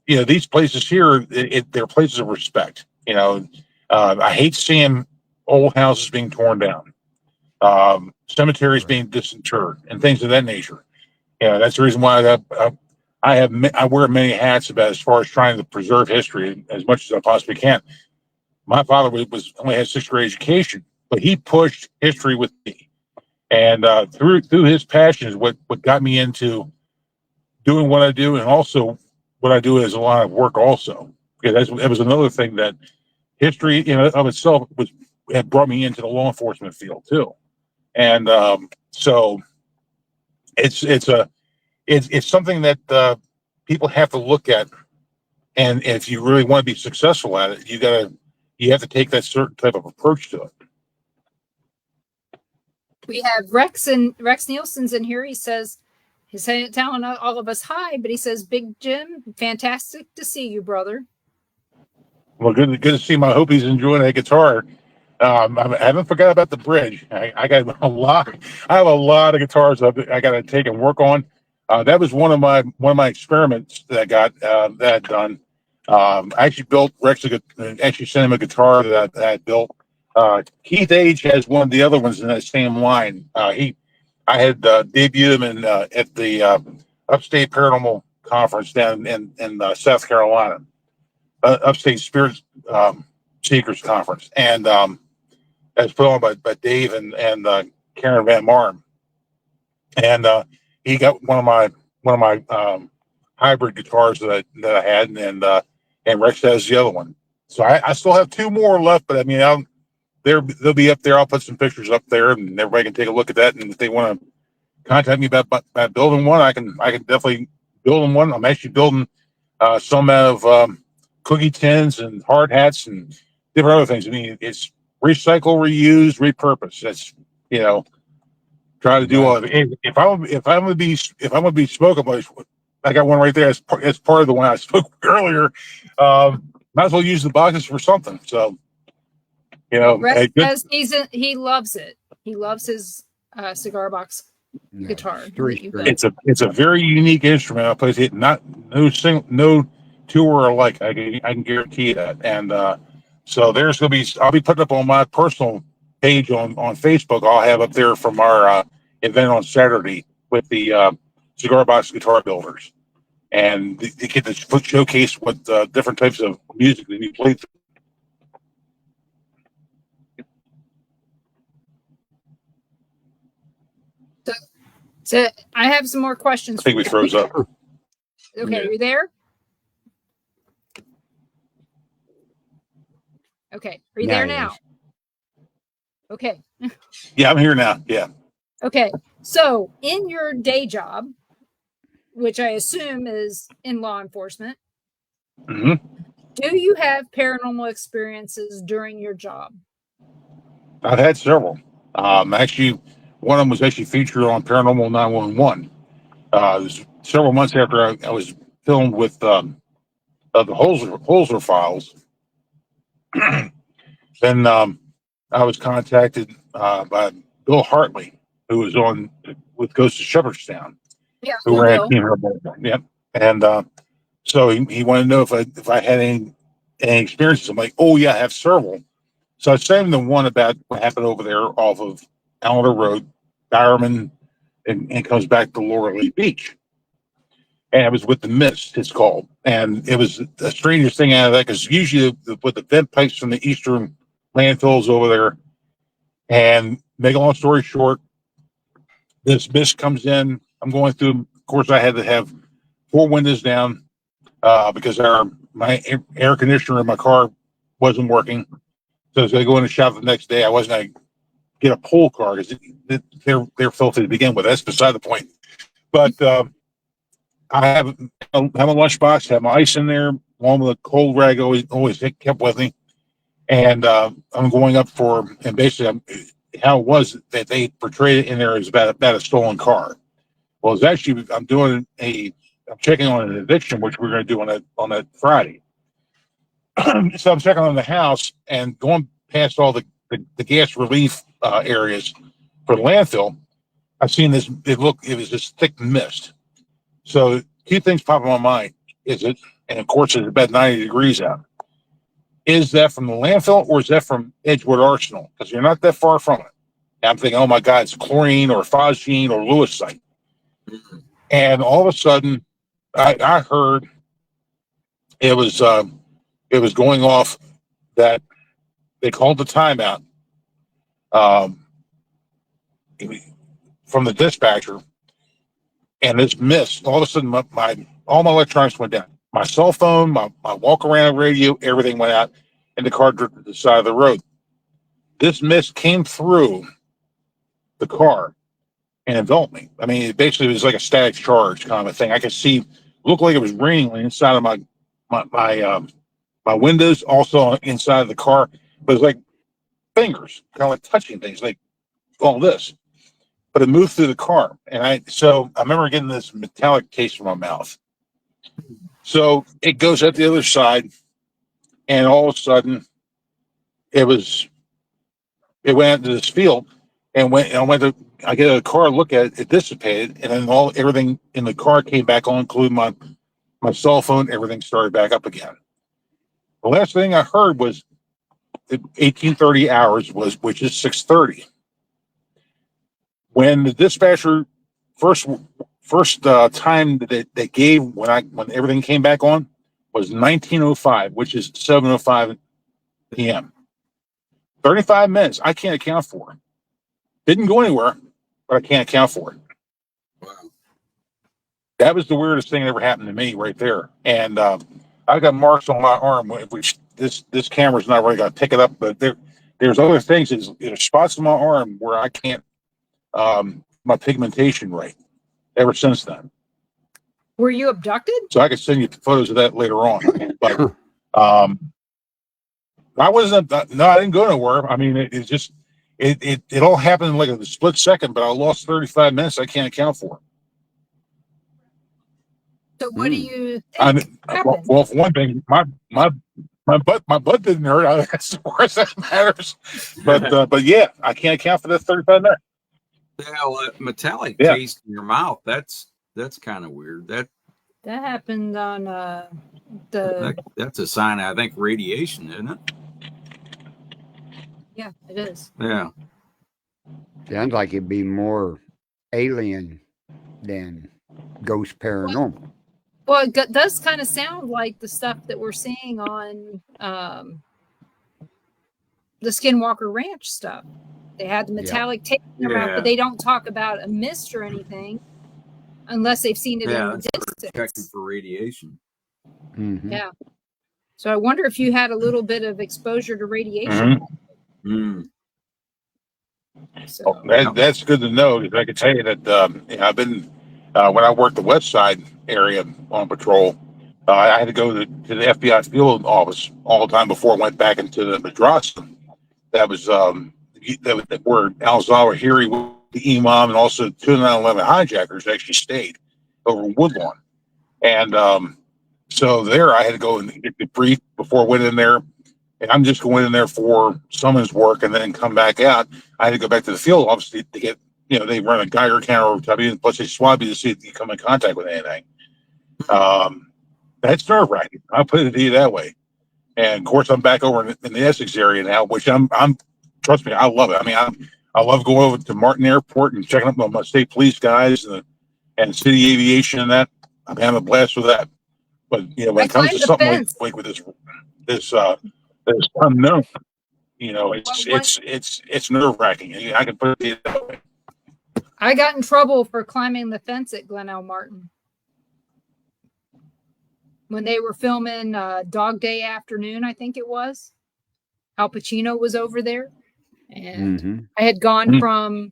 these places here, they're places of respect. I hate seeing old houses being torn down, cemeteries being disinterred, and things of that nature. That's the reason why I wear many hats about as far as trying to preserve history as much as I possibly can. My father only had 6th grade education, but he pushed history with me, and through his passion is what got me into doing what I do, and also what I do is a lot of work also. Because that was another thing that history of itself had brought me into the law enforcement field too, and so it's something that people have to look at, and if you really want to be successful at it, you have to take that certain type of approach to it. We have Rex Nielsen's in here. He says he's telling all of us hi, but he says, "Big Jim, fantastic to see you, brother." Well, good to see him. I hope he's enjoying that guitar. I haven't forgot about the bridge. I got a lot. I have a lot of guitars I got to take and work on. That was one of my experiments that I got that I'd done. I actually built Rex actually sent him a guitar that I built. Keith Age has one of the other ones in that same line. I had debuted him at the Upstate Paranormal Conference down in South Carolina, Upstate Spirit Seekers Conference, and that was put on by Dave and Karen Van Marm, and he got one of my hybrid guitars that I had, and Rex has the other one. So I still have 2 more left, but I mean they'll be up there. I'll put some pictures up there, and everybody can take a look at that. And if they want to contact me about building one, I can definitely build them one. I'm actually building some out of cookie tins and hard hats and different other things. I mean, it's recycle, reuse, repurpose. That's try to do all of it. If I'm gonna be smoking, I got one right there as part of the one I spoke earlier. Might as well use the boxes for something. So You know, Rest says he loves it. He loves his cigar box No, guitar it's that three you strings. got. it's a very unique instrument. I'll place it no two are alike. I can guarantee that. And so there's gonna be I'll be putting up on my personal page on Facebook. I'll have up there from our event on Saturday with the cigar box guitar builders, and they get to showcase what different types of music that we played. So I have some more questions. I think we froze up. Okay, Yeah. you're there. Okay, are you there he now? is. Okay. Yeah, I'm here now. Yeah. Okay. So, in your day job, which I assume is in law enforcement, hmm do you have paranormal experiences during your job? I've had several. Actually, one of them was actually featured on Paranormal 911. It was several months after I was filmed with the Holzer files. Then I was contacted by Bill Hartley, who was on with Ghost of Shepherdstown, Yeah, who ran Bill. Team Herbal. Yep. And so he wanted to know if I had any experiences. I'm like, oh yeah, I have several. So I sent him the one about what happened over there off of Allender Road, Bowerman, and comes back to Laurel Lake Beach. And it was with the mist, it's called. And it was the strangest thing out of that because usually with the vent pipes from the eastern landfills over there. And make a long story short, this mist comes in. I'm going through. Of course, I had to have 4 windows down because my air conditioner in my car wasn't working. So I was going to go in the shop the next day. I wasn't going to get a pool car because they're filthy to begin with. That's beside the point. But I have a lunchbox, have my ice in there, along with a cold rag always kept with me. And I'm going up and basically how it was that they portrayed it in there is about a stolen car. Well, it's actually, I'm checking on an eviction, which we're going to do on that Friday. So I'm checking on the house and going past all the gas relief areas for the landfill. I've seen this. It was this thick mist. So 2 things pop in my mind. And of course it's about 90 degrees out. Is that from the landfill or is that from Edgewood Arsenal? Because you're not that far from it. And I'm thinking, oh my God, it's chlorine or phosgene or lewisite. And all of a sudden, I heard it was going off that they called the timeout from the dispatcher, and this mist. All of a sudden, all my electronics went down. My cell phone, my walk around radio, everything went out, and the car drifted to the side of the road. This mist came through the car and enveloped me. I mean, it basically was like a static charge kind of a thing. I could see, looked like it was raining inside of my windows, also inside of the car. But it was like fingers, kind of like touching things, like all this. But it moved through the car, and I remember getting this metallic taste in my mouth. So it goes at the other side, and all of a sudden, it went out into this field, and I get a car look at it, it dissipated, and then everything in the car came back on, including my cell phone, everything started back up again. The last thing I heard was 1830 hours which is 6:30. When the dispatcher first time that they gave when everything came back on was 1905, which is 7:05 p.m. 35 minutes I can't account for. Didn't go anywhere, but I can't account for it. Wow. That was the weirdest thing that ever happened to me right there. And I got marks on my arm, which this camera's not really going to pick it up, but there's other things. There's spots on my arm where I can't my pigmentation right ever since then. Were you abducted? So I could send you photos of that later on. But I wasn't. No, I didn't go nowhere. I mean, it just it all happened in like a split second. But I lost 35 minutes. I can't account for. So what do you I think mean, happened? well, for one thing, my butt didn't hurt. As far as that matters. But yeah, I can't account for that 35 minutes. Yeah, well, metallic Yeah. taste in your mouth. That's kind of weird. That happened on the. That's a sign of, I think, radiation, isn't it? Yeah, it is. Yeah. Sounds like it'd be more alien than ghost paranormal. Well, it does kind of sound like the stuff that we're seeing on the Skinwalker Ranch stuff. They had the metallic tape in their mouth, Yeah. but they don't talk about a mist or anything unless they've seen it Yeah, in it's the checking distance. for radiation. Mhm. Yeah. So I wonder if you had a little bit of exposure to radiation. Mm. So Oh, that's good to know, because I can tell you that I've been when I worked the West Side area on patrol. I had to go to the FBI field office all the time before I went back into the madrasa. That was where Al Zawahiri, the imam, and also 2 9/11 hijackers actually stayed over in Woodlawn. And so there I had to go and get the brief before I went in there. And I'm just going in there for summons work and then come back out. I had to go back to the field office to get, they run a Geiger counter over top of you, and plus they swab you to see if you come in contact with anything. That's nerve wracking. I'll put it to you that way. And of course, I'm back over in the Essex area now, which I'm trust me, I love it. I mean, I love going over to Martin Airport and checking up on my state police guys and city aviation and that. I'm having a blast with that. But when I it comes climbed to the something fence. like with this unknown, it's nerve wracking. I can put it that way. I got in trouble for climbing the fence at Glen L. Martin when they were filming Dog Day Afternoon, I think it was. Al Pacino was over there. And Mhm. I had gone Mhm.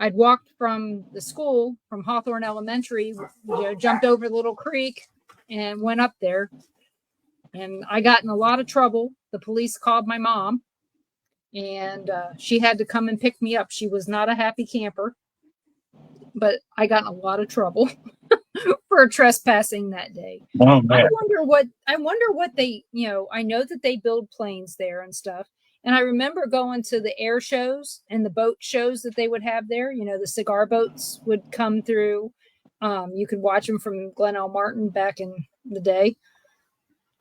I'd walked from the school, from Hawthorne Elementary, jumped over the little creek and went up there. And I got in a lot of trouble. The police called my mom, and she had to come and pick me up. She was not a happy camper, but I got in a lot of trouble for trespassing that day. Oh I man. wonder what they, I know that they build planes there and stuff. And I remember going to the air shows and the boat shows that they would have there. The cigar boats would come through. You could watch them from Glen L. Martin back in the day.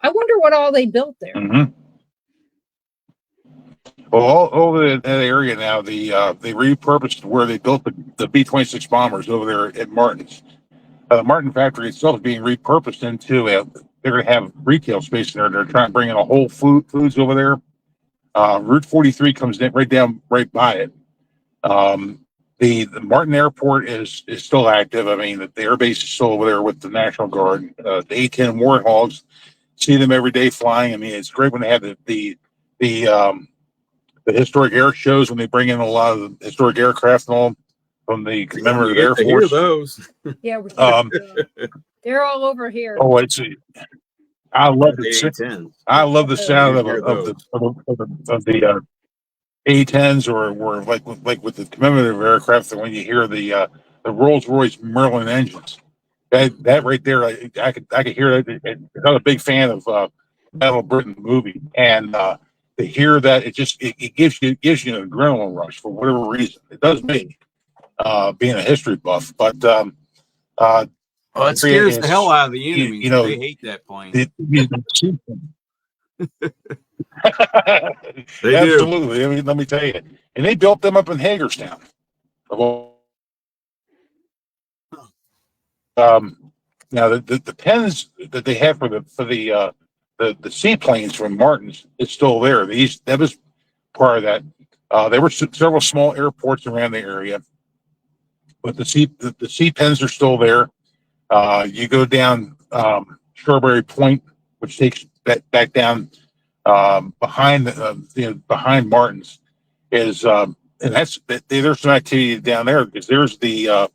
I wonder what all they built there. Mm-hmm. Well, all over that area now, they repurposed where they built the B-26 bombers over there at Martin's. The Martin factory itself is being repurposed into they're going to have retail space in there. They're trying to bring in a Whole Foods over there. Route 43 comes right by it. The Martin Airport is still active. I mean, the airbase is still over there with the National Guard. The A-10 Warthogs, see them every day flying. I mean, it's great when they have the historic air shows, when they bring in a lot of the historic aircraft and all from the commemorative You Air get to hear Force. those. Yeah, they're all over here. Oh, I love The it. A-10s. I love the sound You of hear those. the A-10s, or like with the commemorative aircraft, when you hear the Rolls-Royce Merlin engines. That right there, I could hear that. I'm not a big fan of Battle of Britain movie, and to hear that, it gives you an adrenaline rush for whatever reason. It does me, being a history buff, but Well, it scares the hell out of the enemies. They hate that plane. They Absolutely. Do. I mean, let me tell you, and they built them up in Hagerstown. Now the pens that they have for the seaplanes from Martin's is still there. That was part of that. There were several small airports around the area, but the sea pens are still there. You go down Strawberry Point, which takes back down behind Martin's, is and there's some activity down there, because there's the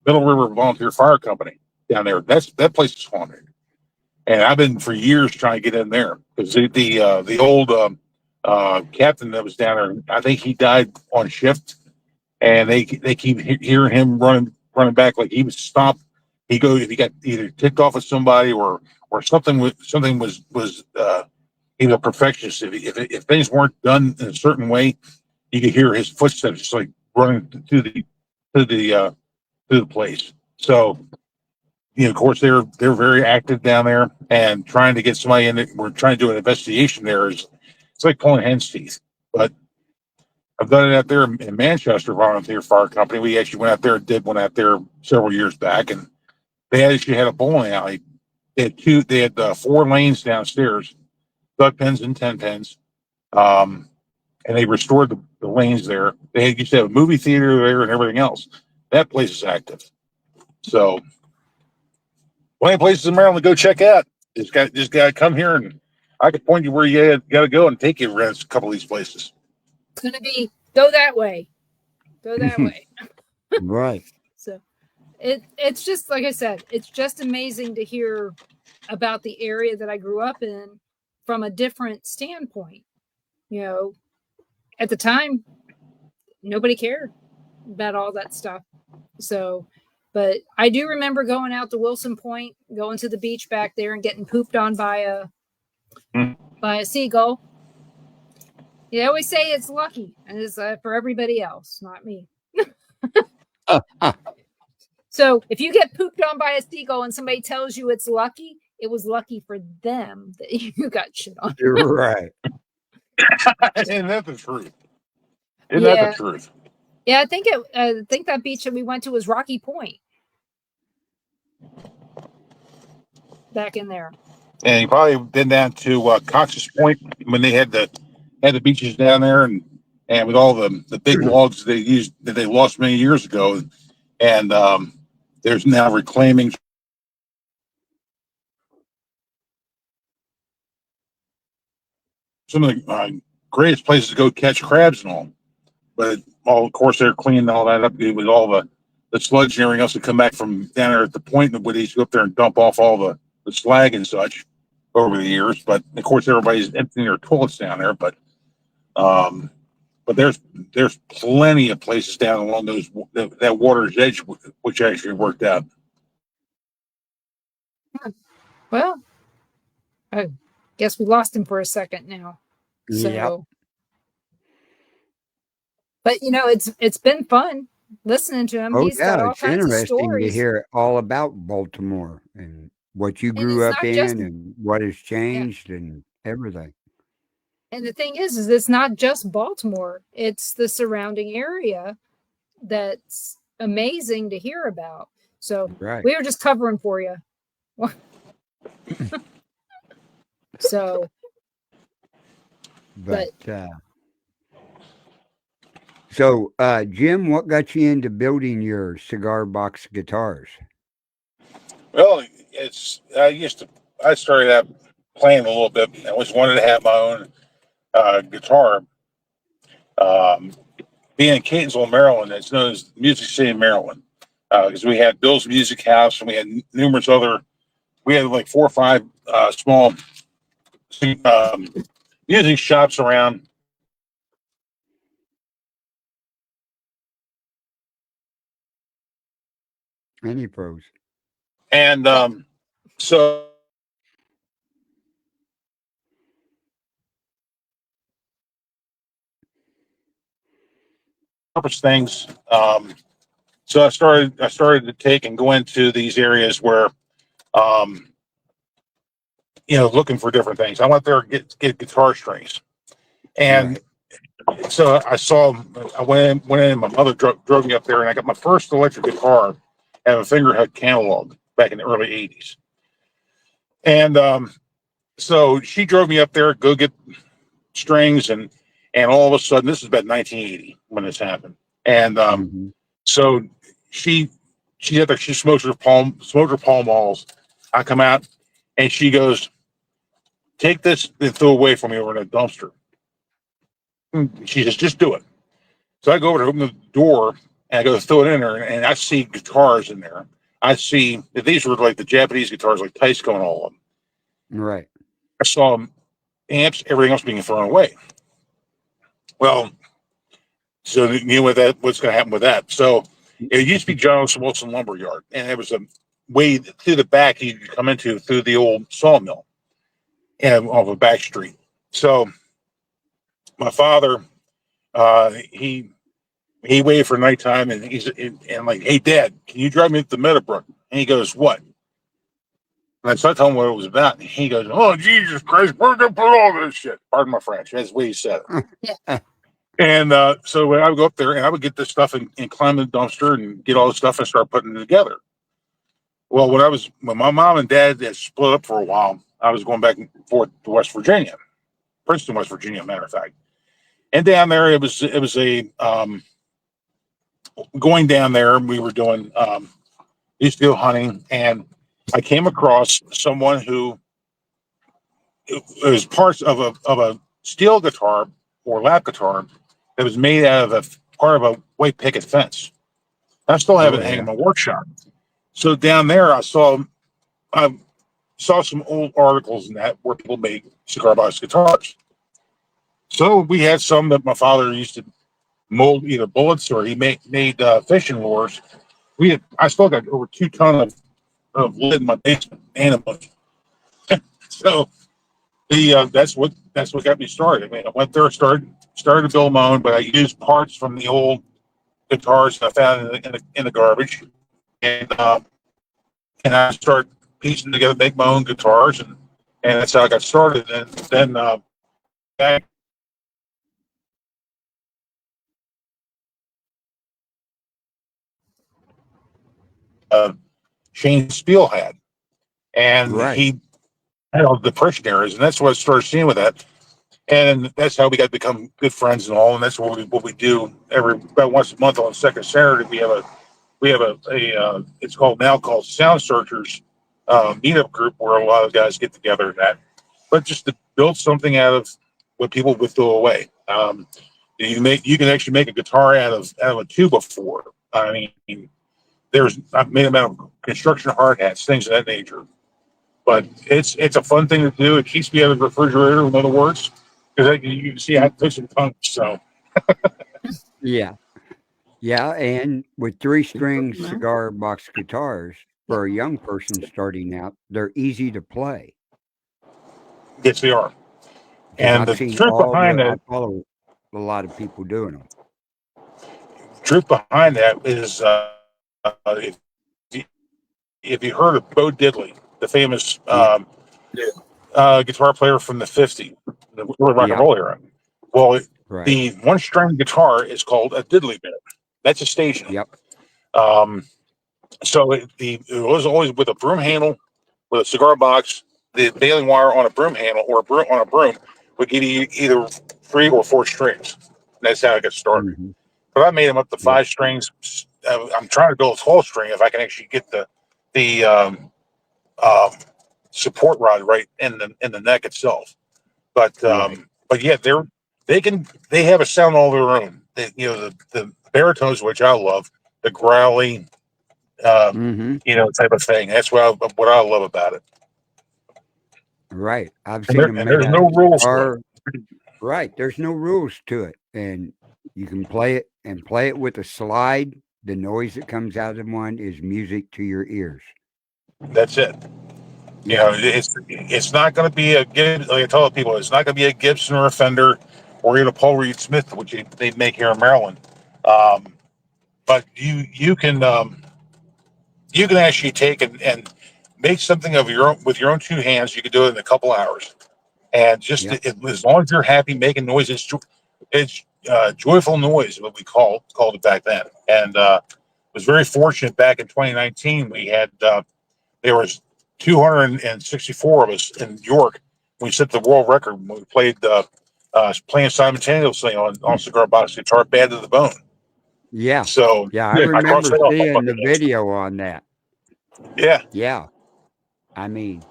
Middle River Volunteer Fire Company down there. That place is haunted, and I've been for years trying to get in there, because the old captain that was down there, I think he died on shift, and they keep hearing him running back like he was stopped. If he got either ticked off with somebody, or something was He's a perfectionist. If things weren't done in a certain way, you could hear his footsteps just like running to the place. So, of course, they're very active down there, and trying to get somebody in it. We're trying to do an investigation there. It's like pulling hen's teeth. But I've done it out there in Manchester Volunteer Fire Company. We actually went out there and did one out there several years back, and they actually had a bowling alley. They had 4 lanes downstairs, duck pens and 10 pens. And they restored the lanes there. They used to have a movie theater there and everything else. That place is active. So, plenty of places in Maryland to go check out. Just got to come here, and I can point you where you got to go and take you around a couple of these places. It's going to be go that way. Right. So it's just like I said, it's just amazing to hear about the area that I grew up in from a different standpoint. At the time, nobody cared about all that stuff. So, but I do remember going out to Wilson Point, going to the beach back there and getting pooped on by a seagull. They always say it's lucky, and it's for everybody else, not me. So if you get pooped on by a seagull and somebody tells you it's lucky, it was lucky for them that you got shit on. You're right. Isn't that the truth? Isn't that the truth? Yeah, I think that beach that we went to was Rocky Point. Back in there. And you probably been down to Cox's Point when they had the beaches down there, and with all the big logs they used that they lost many years ago, and there's now reclaiming some of the greatest places to go catch crabs and all. But of course, they're cleaning all that up with all the sludge and everything else that come back from down there at the point where they used to go up there and dump off all the slag and such over the years. But of course, everybody's emptying their toilets down there. But there's plenty of places down along that water's edge which actually worked out. Well, I guess we lost him for a second now. So, Yep. but it's been fun listening to him. Oh, He's got all it's kinds of interesting to stories. hear all about Baltimore and what you And grew it's up not in just- and what has changed and everything. And the thing is it's not just Baltimore; it's the surrounding area that's amazing to hear about. So Right. we were just covering for you. So, But so Jim, what got you into building your cigar box guitars? Well, I started out playing a little bit. I always wanted to have my own guitar. Being in Catonsville, Maryland, it's known as Music City, Maryland, because we had Bill's Music House and we had numerous other. We had like 4 or 5 small music shops around. Any pros? And so purpose things. So I started to take and go into these areas where, looking for different things. I went there and get guitar strings, and so I went in. My mother drove me up there, and I got my first electric guitar and a fingerhead catalog back in the early '80s. And so she drove me up there, go get strings, and all of a sudden, this is about 1980 when this happened. And so she had she smoked her Pall Malls. I come out, and she goes, "Take this and throw away from me over in a dumpster." She says, "Just do it." So I go over to open the door, and I go to throw it in there, and I see guitars in there. I see that these were like the Japanese guitars, like Tysko and all of them. Right. I saw amps, everything else being thrown away. Well, so what's going to happen with that? So it used to be John Wilson Lumber Yard, and it was a way through the back you could come into through the old sawmill and off a back street. So my father, he waited for nighttime, and and like, hey, Dad, can you drive me to Meadowbrook? And he goes, what? And I started telling him what it was about, and he goes, oh, Jesus Christ, where's the put all this shit? Pardon my French. That's the way he said it. And so when I would go up there, and I would get this stuff and climb the dumpster and get all the stuff and start putting it together. Well, when my mom and dad had split up for a while, I was going back and forth to West Virginia, Princeton, West Virginia, matter of fact. And down there, it was a going down there. We were doing used to go hunting, and I came across someone who it was parts of a steel guitar or lap guitar that was made out of a part of a white picket fence. I still have it hanging in my workshop. So down there, I saw some old articles in that where people make cigar box guitars. So we had some that my father used to mold either bullets or he made fishing lures. I still got over 2 tons of lead in my basement animals. So that's what got me started. I mean, I went there, started to build my own, but I used parts from the old guitars I found in the garbage, and I started piecing together, make my own guitars, and that's how I got started. And then back Shane Spiel had, and he had all the depression areas, and that's what I started seeing with that. And that's how we got to become good friends and all. And that's what we do about once a month on the second Saturday. We have a it's called Sound Searchers meetup group where a lot of guys get together and that, but just to build something out of what people would throw away. You can actually make a guitar out of a 2x4. I mean, I've made them out of construction hard hats, things of that nature. But it's a fun thing to do. It keeps me out of the refrigerator, in other words, because you can see I took some punch. So Yeah. And with 3-string cigar box guitars, for a young person starting out, they're easy to play. yes, they are. And I've the seen truth behind I that, follow a lot of people doing them. is if you heard of Bo Diddley, the famous guitar player from the 50s, the rock and roll era. Well, the 1-string guitar is called a diddley bit. That's a station. Yep. So it was always with a broom handle, with a cigar box, the baling wire on a broom handle or on a broom would give you either 3 or 4 strings. That's how I got started. Mm-hmm. But I made them up to 5 strings. I'm trying to build a 12 string if I can actually get the support rod right in the neck itself. But yeah, they have a sound all their own. The baritones, which I love, the growly, type of thing. That's what I love about it. Right. I've seen them And made there's out no of rules guitar. to it. Right. There's no rules to it. And you can play it with a slide. The noise that comes out of one is music to your ears. That's it. It's not going to be like I tell people, it's not going to be a Gibson or a Fender or even a Paul Reed Smith, which they make here in Maryland. But you can actually take and make something of your own with your own 2 hands. You can do it in a couple hours, and just as long as you're happy making noise, it's joyful noise, what we called it back then. And was very fortunate back in 2019. We had there was 264 of us in York. We set the world record when we played playing simultaneously on cigar box guitar, Bad to the Bone. Yeah. So I remember seeing the video on that. Yeah. I mean,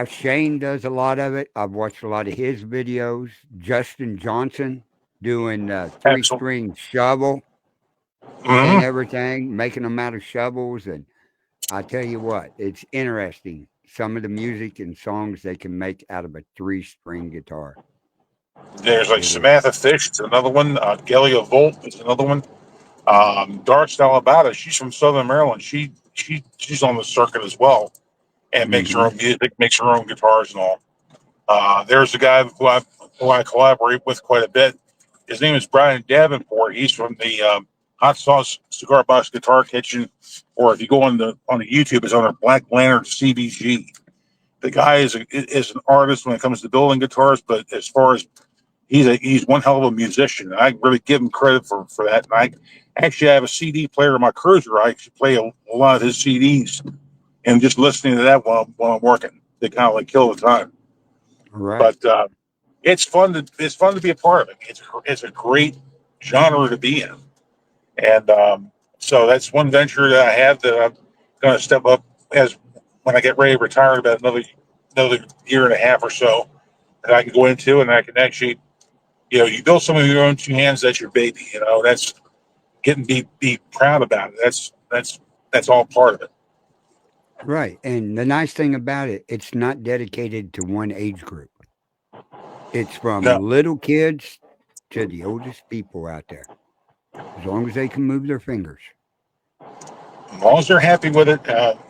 Shane does a lot of it. I've watched a lot of his videos. Justin Johnson doing 3-string shovel and everything, making them out of shovels. And I tell you what, it's interesting. Some of the music and songs they can make out of a 3-string guitar. There's like Samantha Fish, it's another one. Gelia Volt is another one. Dark Style About It. She's from Southern Maryland. She's on the circuit as well, and makes her own music, makes her own guitars and all. There's a guy who I collaborate with quite a bit. His name is Brian Davenport. He's from the Hot Sauce Cigar Box Guitar Kitchen, or if you go on the YouTube, it's under Black Lantern CBG. The guy is an artist when it comes to building guitars, but as far as he's one hell of a musician. And I really give him credit for that. And I actually have a CD player in my Cruiser. I actually play a lot of his CDs, and just listening to that while I'm working, they kind of like kill the time. Right. But it's fun to be a part of it. It's a great genre to be in, and so that's one venture that I have that I'm going to step up as when I get ready to retire in about another year and a half or so, that I can go into, and I can actually, you build something with your own two hands. That's your baby. That's getting be proud about it. That's all part of it. Right. And the nice thing about it, it's not dedicated to one age group. It's from No. little kids to the oldest people out there, as long as they can move their fingers. As long as they're happy with it,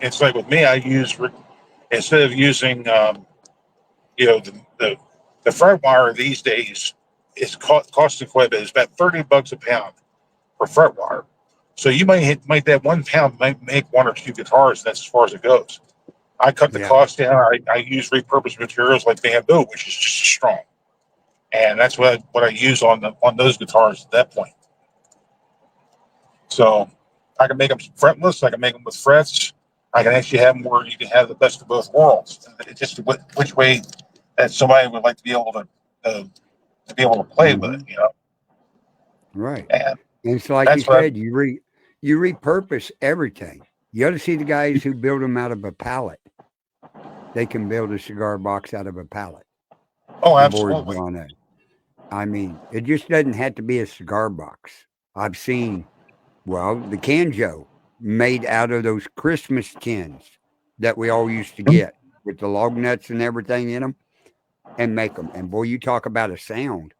it's like with me. I use, instead of using the fret wire these days is costing quite a bit. It's about $30 a pound for fret wire. So you might that 1 pound might make one or two guitars, and that's as far as it goes. I cut the cost down. I use repurposed materials like bamboo, which is just as strong, and that's what I use on those guitars at that point. So I can make them fretless. I can make them with frets. I can actually have them where you can have the best of both worlds. It's just which way that somebody would like to be able to play with it, Right. And it's like you said, you repurpose everything. You ought to see the guys who build them out of a pallet. They can build a cigar box out of a pallet. Oh, absolutely. On it. I mean, it just doesn't have to be a cigar box. I've seen, the Canjo made out of those Christmas tins that we all used to get with the log nuts and everything in them, and make them. And boy, you talk about a sound.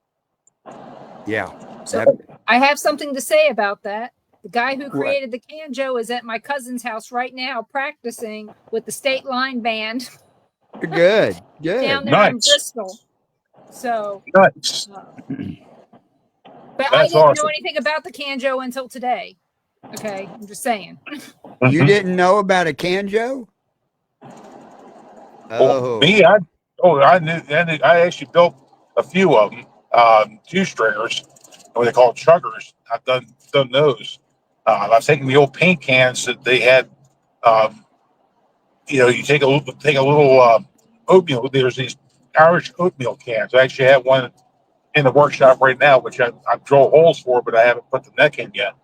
Yeah. So I have something to say about that. The guy who created the Canjo is at my cousin's house right now practicing with the State Line Band. Good. Down there in Bristol. So, nice. But I didn't know anything about the Canjo until today. Okay, I'm just saying. You didn't know about a Canjo? Oh, me, I knew. I actually built a few of them, 2-stringers, what they call chuggers. I've done those. I've taken the old paint cans that they had. You take a little oatmeal. There's these Irish oatmeal cans. I actually have one in the workshop right now, which I've drilled holes for, but I haven't put the neck in yet.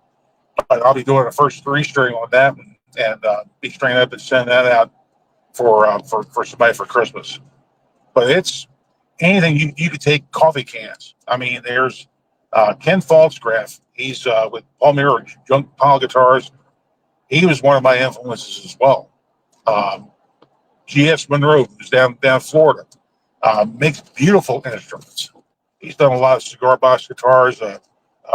But I'll be doing the first 3-string on that one, and be stringing up and sending that out for somebody for Christmas. But it's anything you could take. Coffee cans. I mean, there's Ken Falsgraf. He's with Palmyra Junk Pile Guitars. He was one of my influences as well. G.S. Monroe, who's down Florida, makes beautiful instruments. He's done a lot of cigar box guitars,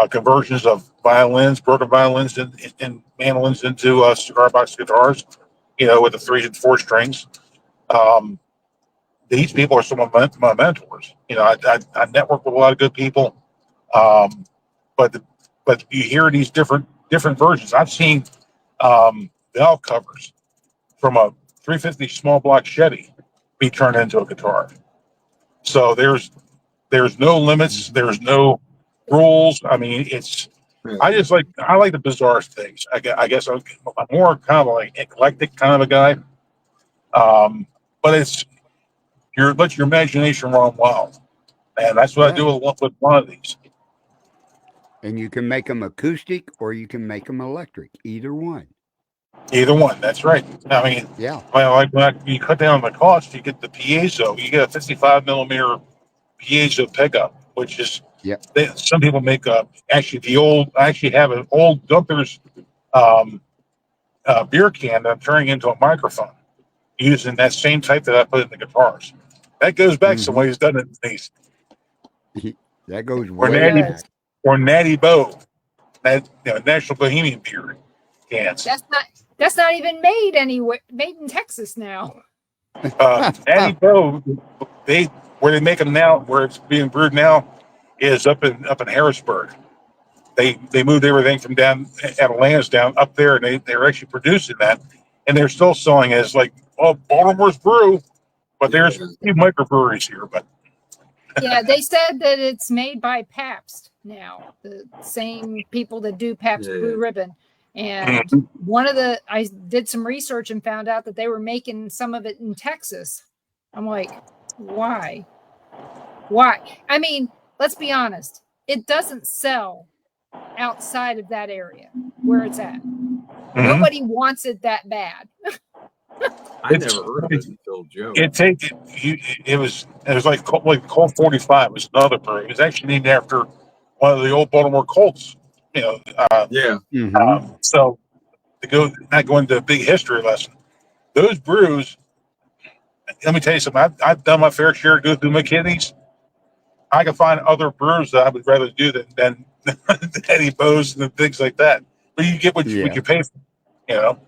conversions of violins, broken violins, and mandolins into cigar box guitars. With the 3 and 4 strings. These people are some of my mentors. I network with a lot of good people, but you hear these different versions. I've seen valve covers from a 350 small block Chevy be turned into a guitar. So there's no limits. There's no rules. I mean, I like the bizarre things. I guess I'm more kind of like eclectic kind of a guy. But let your imagination run wild, and that's what I do with one of these. And you can make them acoustic or you can make them electric. Either one. That's right. I mean, when you cut down the cost, you get the piezo. You get a 55 millimeter piezo pickup, which is some people make actually I actually have an old Dumpers beer can that I'm turning into a microphone using that same type that I put in the guitars. That goes back. Somebody's done it. That goes way back. Or Natty Bow, that National Bohemian beer cans. That's not even made anywhere. Made in Texas now. Natty Bo, where they make them now, where it's being brewed now, is up in Harrisburg. They moved everything from down at Atlanta's down up there, and they're actually producing that, and they're still selling it as like, oh, Baltimore's brew, but there's a few microbreweries here. But Yeah, they said that it's made by Pabst now, the same people that do Pabst Blue Ribbon. And I did some research and found out that they were making some of it in Texas. I'm like, why? Why? I mean, let's be honest. It doesn't sell outside of that area where it's at. Nobody wants it that bad. I never heard of it until Joe. It was like Colt 45 was another brew. It was actually named after one of the old Baltimore Colts. So not going to a big history lesson, those brews. Let me tell you something. I've done my fair share. Go through my kidneys. I can find other brews that I would rather do than Eddie Bo's and things like that. But you get what you pay for. You know,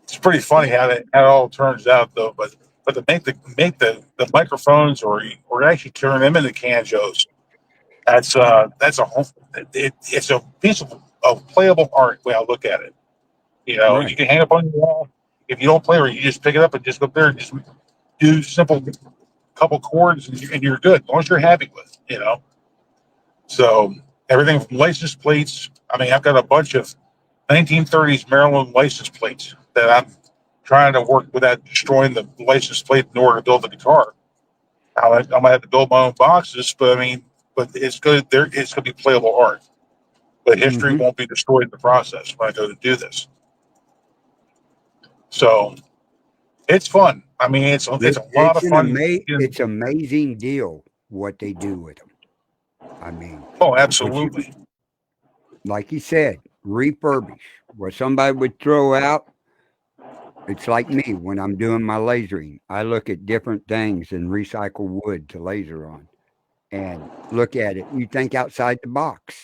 it's pretty funny how it all turns out, though. But to make the microphones or actually turn them into canjos, that's a whole. It's a piece of playable art way I look at it. You know, you can hang up on your wall. If you don't play, or you just pick it up and just go up there and just do simple couple chords and you're good, as long as you're happy with it, you know. So everything from license plates. I mean, I've got a bunch of 1930s Maryland license plates that I'm trying to work without destroying the license plate in order to build the guitar. I might have to build my own boxes, but it's good. It's going to be playable art. But history won't be destroyed in the process when I go to do this. So it's fun. I mean, it's a lot of fun. It's an amazing deal what they do with them. I mean, absolutely. Like you said, refurbish. What somebody would throw out, it's like me when I'm doing my lasering. I look at different things and recycle wood to laser on and look at it. You think outside the box,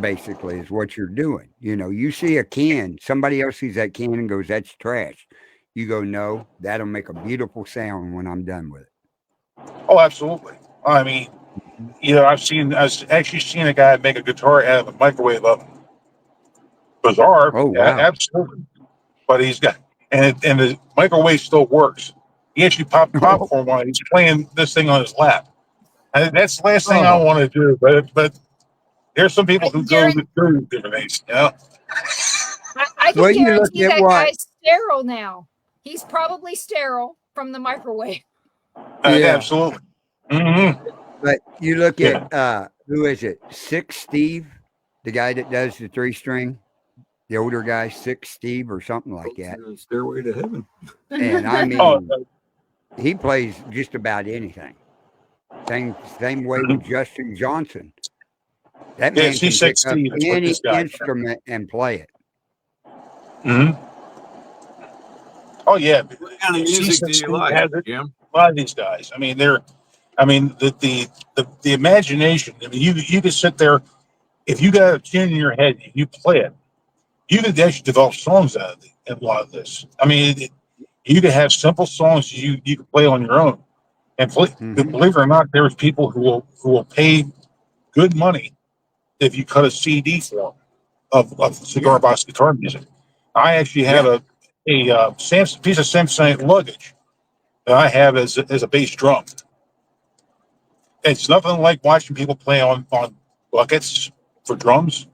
basically, is what you're doing. You know, you see a can, somebody else sees that can and goes, that's trash. You go, no, that'll make a beautiful sound when I'm done with it. Oh, absolutely. I mean, you know, I've actually seen a guy make a guitar out of a microwave oven. Bizarre. Oh, wow. Absolutely. But he's got, and the microwave still works. He actually popped popcorn while he's playing this thing on his lap. And that's the last thing I want to do. But there's some people who go through different things, you know? I can guarantee that guy's sterile now. He's probably sterile from the microwave. Absolutely. But you look at, who is it? Six Steve, the guy that does the 3-string, the older guy, Six Steve or something like that. Stairway to Heaven. And I mean, he plays just about anything. Same way with Justin Johnson. That man can pick up any instrument and play it. Oh yeah. What kind of music do you like, Jim? A lot of these guys. I mean, the imagination. I mean, you can sit there if you got a tune in your head and you play it. You could actually develop songs out of it. A lot of this. I mean, you could have simple songs you can play on your own. And believe it or not, there's people who will pay good money if you cut a CD for them of cigar box guitar music. I actually have a piece of Samsonite luggage that I have as a bass drum. It's nothing like watching people play on buckets for drums.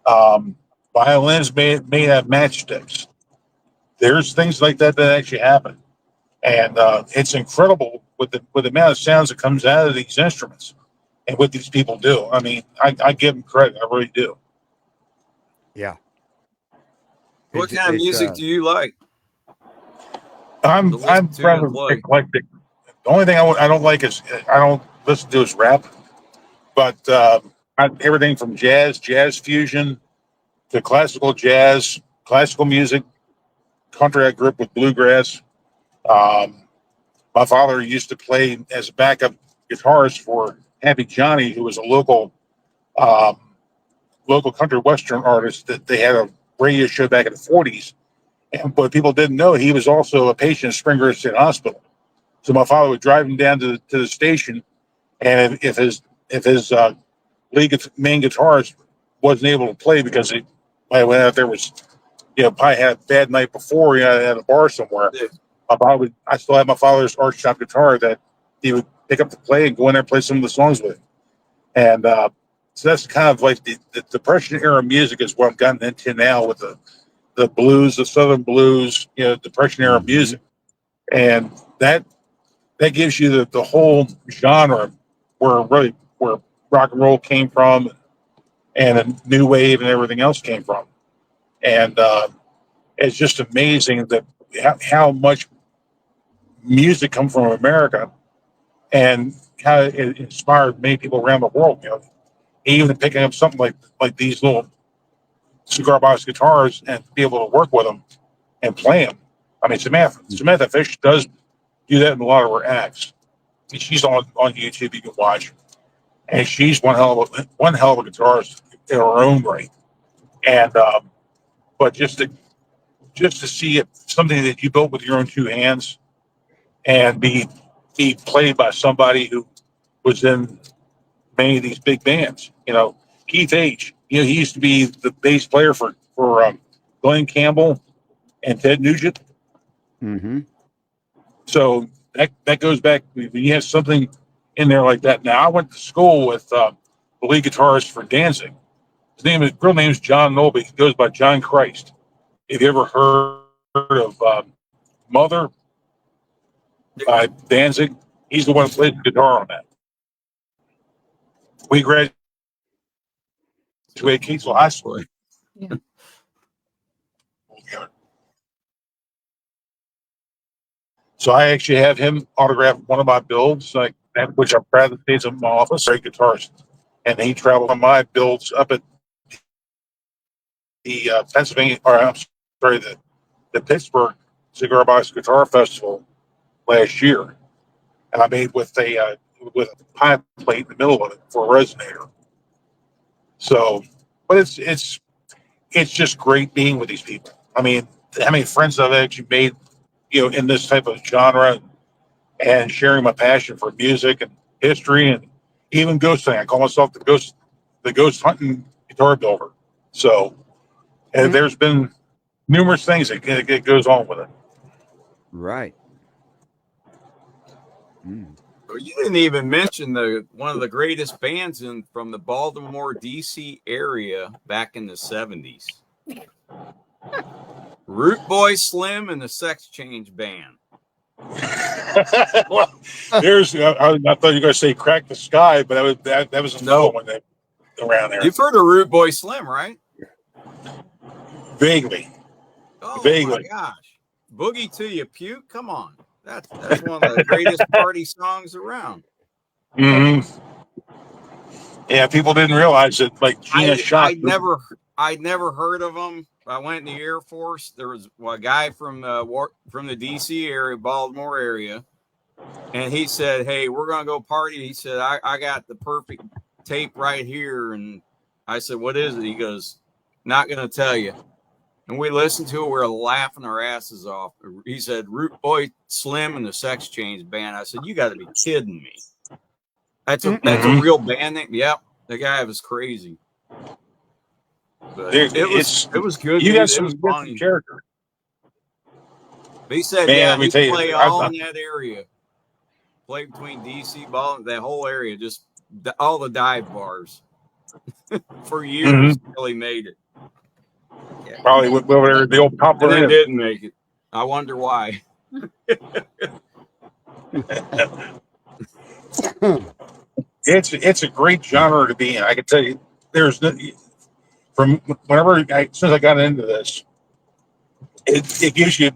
Violins made out of matchsticks. There's things like that actually happen, and it's incredible with the amount of sounds that comes out of these instruments and what these people do. I mean, I give them credit. I really do. Yeah. What kind of music do you like? I'm rather eclectic. The only thing I don't like is I don't listen to is rap, but everything from jazz fusion to classical jazz, classical music, country. I grew up with bluegrass. My father used to play as a backup guitarist for Happy Johnny, who was a local country western artist that they had a radio show back in the 40s, And but people didn't know he was also a patient at Springboro State Hospital. So my father would drive him down to the station, and if his main guitarist wasn't able to play because he might went out there was probably had a bad night before, at a bar somewhere. Yeah. I still have my father's art shop guitar that he would pick up to play and go in there and play some of the songs with. And so that's kind of like the Depression era music is what I'm gotten into now with the blues, the Southern blues, Depression era music, and that gives you the whole genre where rock and roll came from, and a new wave and everything else came from, and it's just amazing that how much music comes from America and how it inspired many people around the world. Even picking up something like these little cigar box guitars and be able to work with them and play them. I mean, Samantha Fish does do that in a lot of her acts. She's on YouTube, you can watch, and she's one hell of a guitarist in her own right. And but just to see it, something that you built with your own two hands, and be played by somebody who was in many of these big bands. Keith H. He used to be the bass player for Glenn Campbell and Ted Nugent. Mm-hmm. So that goes back. When you have something in there like that. Now I went to school with the lead guitarist for Danzig. His real name is John Nolby. He goes by John Christ. Have you ever heard of Mother by Danzig? He's the one who played the guitar on that. We graduated Kingsville High School. Yeah. So I actually have him autograph one of my builds, which I'm proud to say in my office. Great guitarist, and he traveled on my builds up at the Pennsylvania, or I'm sorry, the Pittsburgh Cigar Box Guitar Festival last year, and I made with a pipe plate in the middle of it for a resonator. So, but it's just great being with these people. I mean, how many friends I've actually made, in this type of genre, and sharing my passion for music and history and even ghost hunting. I call myself the ghost hunting guitar builder. So, and there's been numerous things that goes on with it. Right. Mm. Well, you didn't even mention one of the greatest bands from the Baltimore, D.C. area back in the 70s. Root Boy Slim and the Sex Change Band. Well, I thought you were going to say Crack the Sky, but that was another one that around there. You've heard of Root Boy Slim, right? Vaguely. Oh Vaguely. my gosh. Boogie Till You Puke? Come on. That's one of the greatest party songs around. Mm-hmm. Yeah, people didn't realize that Gina shot. I'd never heard of them. I went in the Air Force. There was a guy from the D.C. area, Baltimore area, and he said, "Hey, we're gonna go party." He said, "I got the perfect tape right here," and I said, "What is it?" He goes, "Not gonna tell you." And we listened to it. We were laughing our asses off. He said, "Root Boy Slim and the Sex Change Band." I said, "You got to be kidding me." That's a real band name. Yep, the guy was crazy. But it was good. You got It was funny. Character. But he said, Man, let me tell you, play all in that area. Play between DC, Ball, that whole area, just all the dive bars. For years, until he made it. Yeah. Probably went over there, the old Papa. And then didn't make it. I wonder why. It's a great genre to be in. I can tell you, from since I got into this, it gives you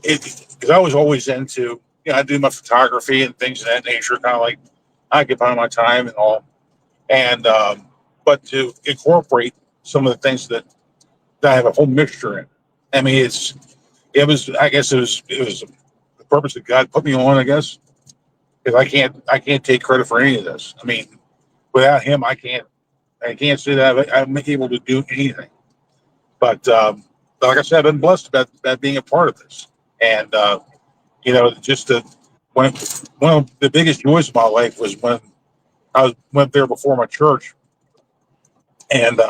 because I was always into I do my photography and things of that nature, kind of like I occupy my time and all, and but to incorporate some of the things that I have a whole mixture in. I mean, it was the purpose that God put me on, I guess, because I can't take credit for any of this. I mean, without Him, I can't say that I'm able to do anything. But like I said, I've been blessed about being a part of this. And, just one of the biggest joys of my life was when went there before my church. And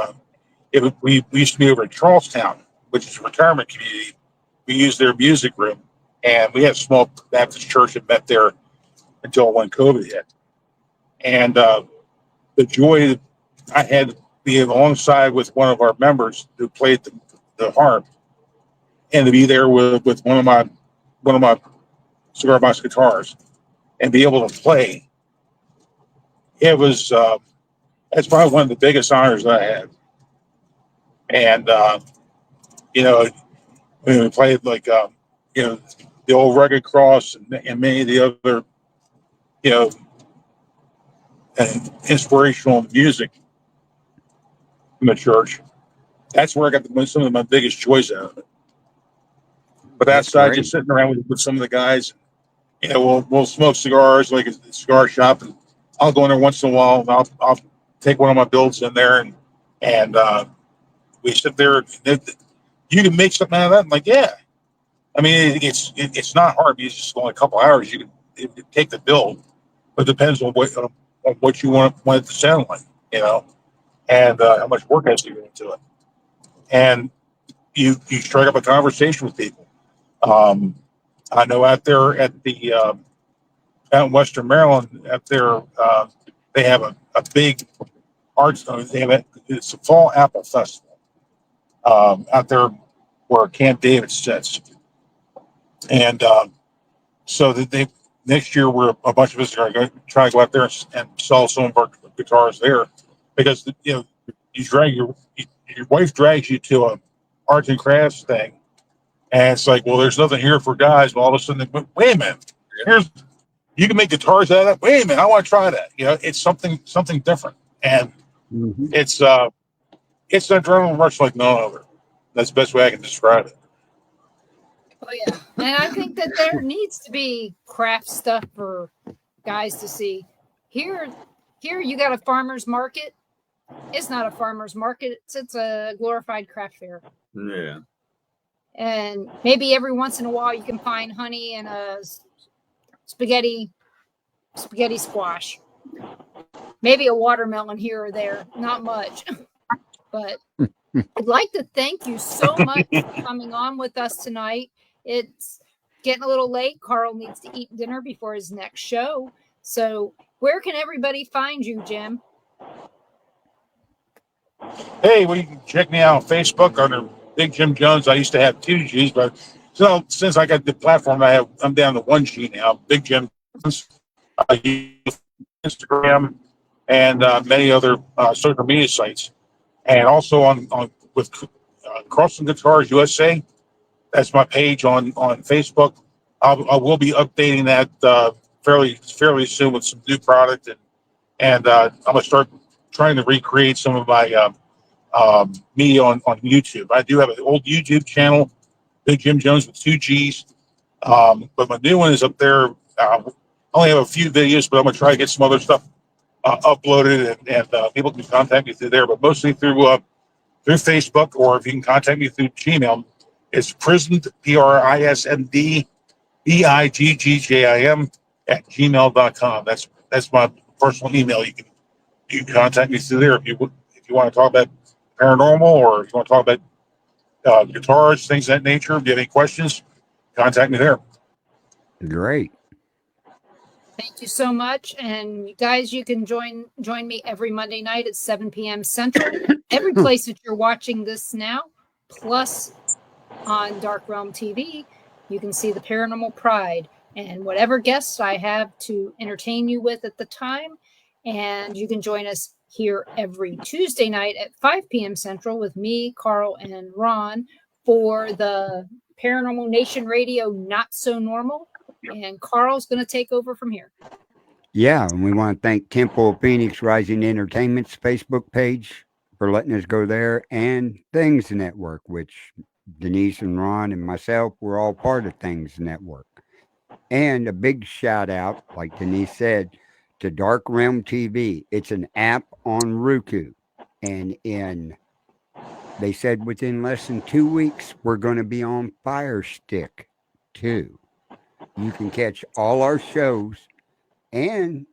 we used to be over in Charlestown, which is a retirement community. We used their music room. And we had a small Baptist church that met there until when COVID hit. And the joy that I had to be alongside with one of our members who played the harp, and to be there with one of my cigar box guitars and be able to play, it was that's probably one of the biggest honors that I had. And when we played like the old Rugged Cross and many of the other and inspirational music from the church. That's where I got some of my biggest joys out of it. But outside, just sitting around with some of the guys, we'll smoke cigars like a cigar shop, and I'll go in there once in a while, and I'll take one of my builds in there, and we sit there. You can make something out of that. I'm like, yeah. I mean, it's not hard. It's just only a couple hours. You can take the build, but it depends on what you want it to sound like, and how much work has to go into it. And you strike up a conversation with people. I know out there at the out in Western Maryland, out there they have a big arts. It's a fall apple festival out there where Camp David sits, and so that they next year a bunch of us are going to try to go out there and sell some of our guitars there, because you drag your wife drags you to a arts and crafts thing, and it's like, well, there's nothing here for guys. Well, all of a sudden, wait a minute, you can make guitars out of that. Wait a minute, I want to try that. It's something different, and it's an adrenaline rush like no other. That's the best way I can describe it. Oh yeah, and I think that there needs to be craft stuff for guys to see. Here you got a farmer's market. It's not a farmer's market. It's a glorified craft fair. Yeah. And maybe every once in a while you can find honey and a spaghetti squash. Maybe a watermelon here or there. Not much. But I'd like to thank you so much for coming on with us tonight. It's getting a little late. Carl needs to eat dinner before his next show. So where can everybody find you, Jim? Hey, well, you can check me out on Facebook under Big Jim Jones. I used to have 2 G's, but since I got the platform, I'm down to 1 G now. Big Jim Jones. I use Instagram and many other social media sites, and also on with Crossing Guitars USA. That's my page on Facebook. I will be updating that fairly soon with some new product, and I'm gonna start trying to recreate some of my media on YouTube. I do have an old YouTube channel, Big Jim Jones with 2 G's, but my new one is up there. I only have a few videos, but I'm gonna try to get some other stuff uploaded, and people can contact me through there, but mostly through Facebook, or if you can contact me through Gmail. It's prismed, PRISMD BIGGJIM at gmail.com. That's my personal email. You can contact me through there if you want to talk about paranormal, or if you want to talk about guitars, things of that nature. If you have any questions, contact me there. Great. Thank you so much. And you guys, you can join me every Monday night at 7 p.m. Central. Every place that you're watching this now, plus on Dark Realm TV, you can see the Paranormal Pride and whatever guests I have to entertain you with at the time. And you can join us here every Tuesday night at 5 p.m. Central with me, Carl, and Ron for the Paranormal Nation Radio Not So Normal. And Carl's going to take over from here. Yeah, and we want to thank Temple of Phoenix Rising Entertainment's Facebook page for letting us go there, and Things Network, which Denise and Ron and myself were all part of Things Network. And a big shout out, like Denise said, to Dark Realm TV. It's an app on Roku, and in They said within less than 2 weeks, we're going to be on Fire Stick too. You can catch all our shows and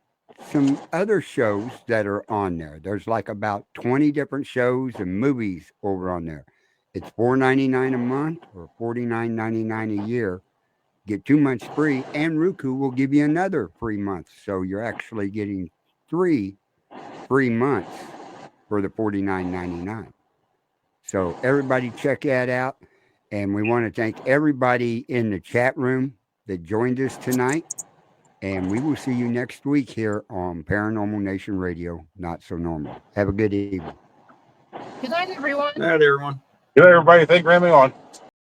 some other shows that are on there. There's like about 20 different shows and movies over on there. It's $4.99 a month or $49.99 a year. Get 2 months free, and Roku will give you another free month. So you're actually getting 3 free months for the $49.99. So everybody check that out. And we want to thank everybody in the chat room that joined us tonight. And we will see you next week here on Paranormal Nation Radio, Not So Normal. Have a good evening. Good night, everyone. Good night, everyone. Good night, everybody. Thank you for having me on.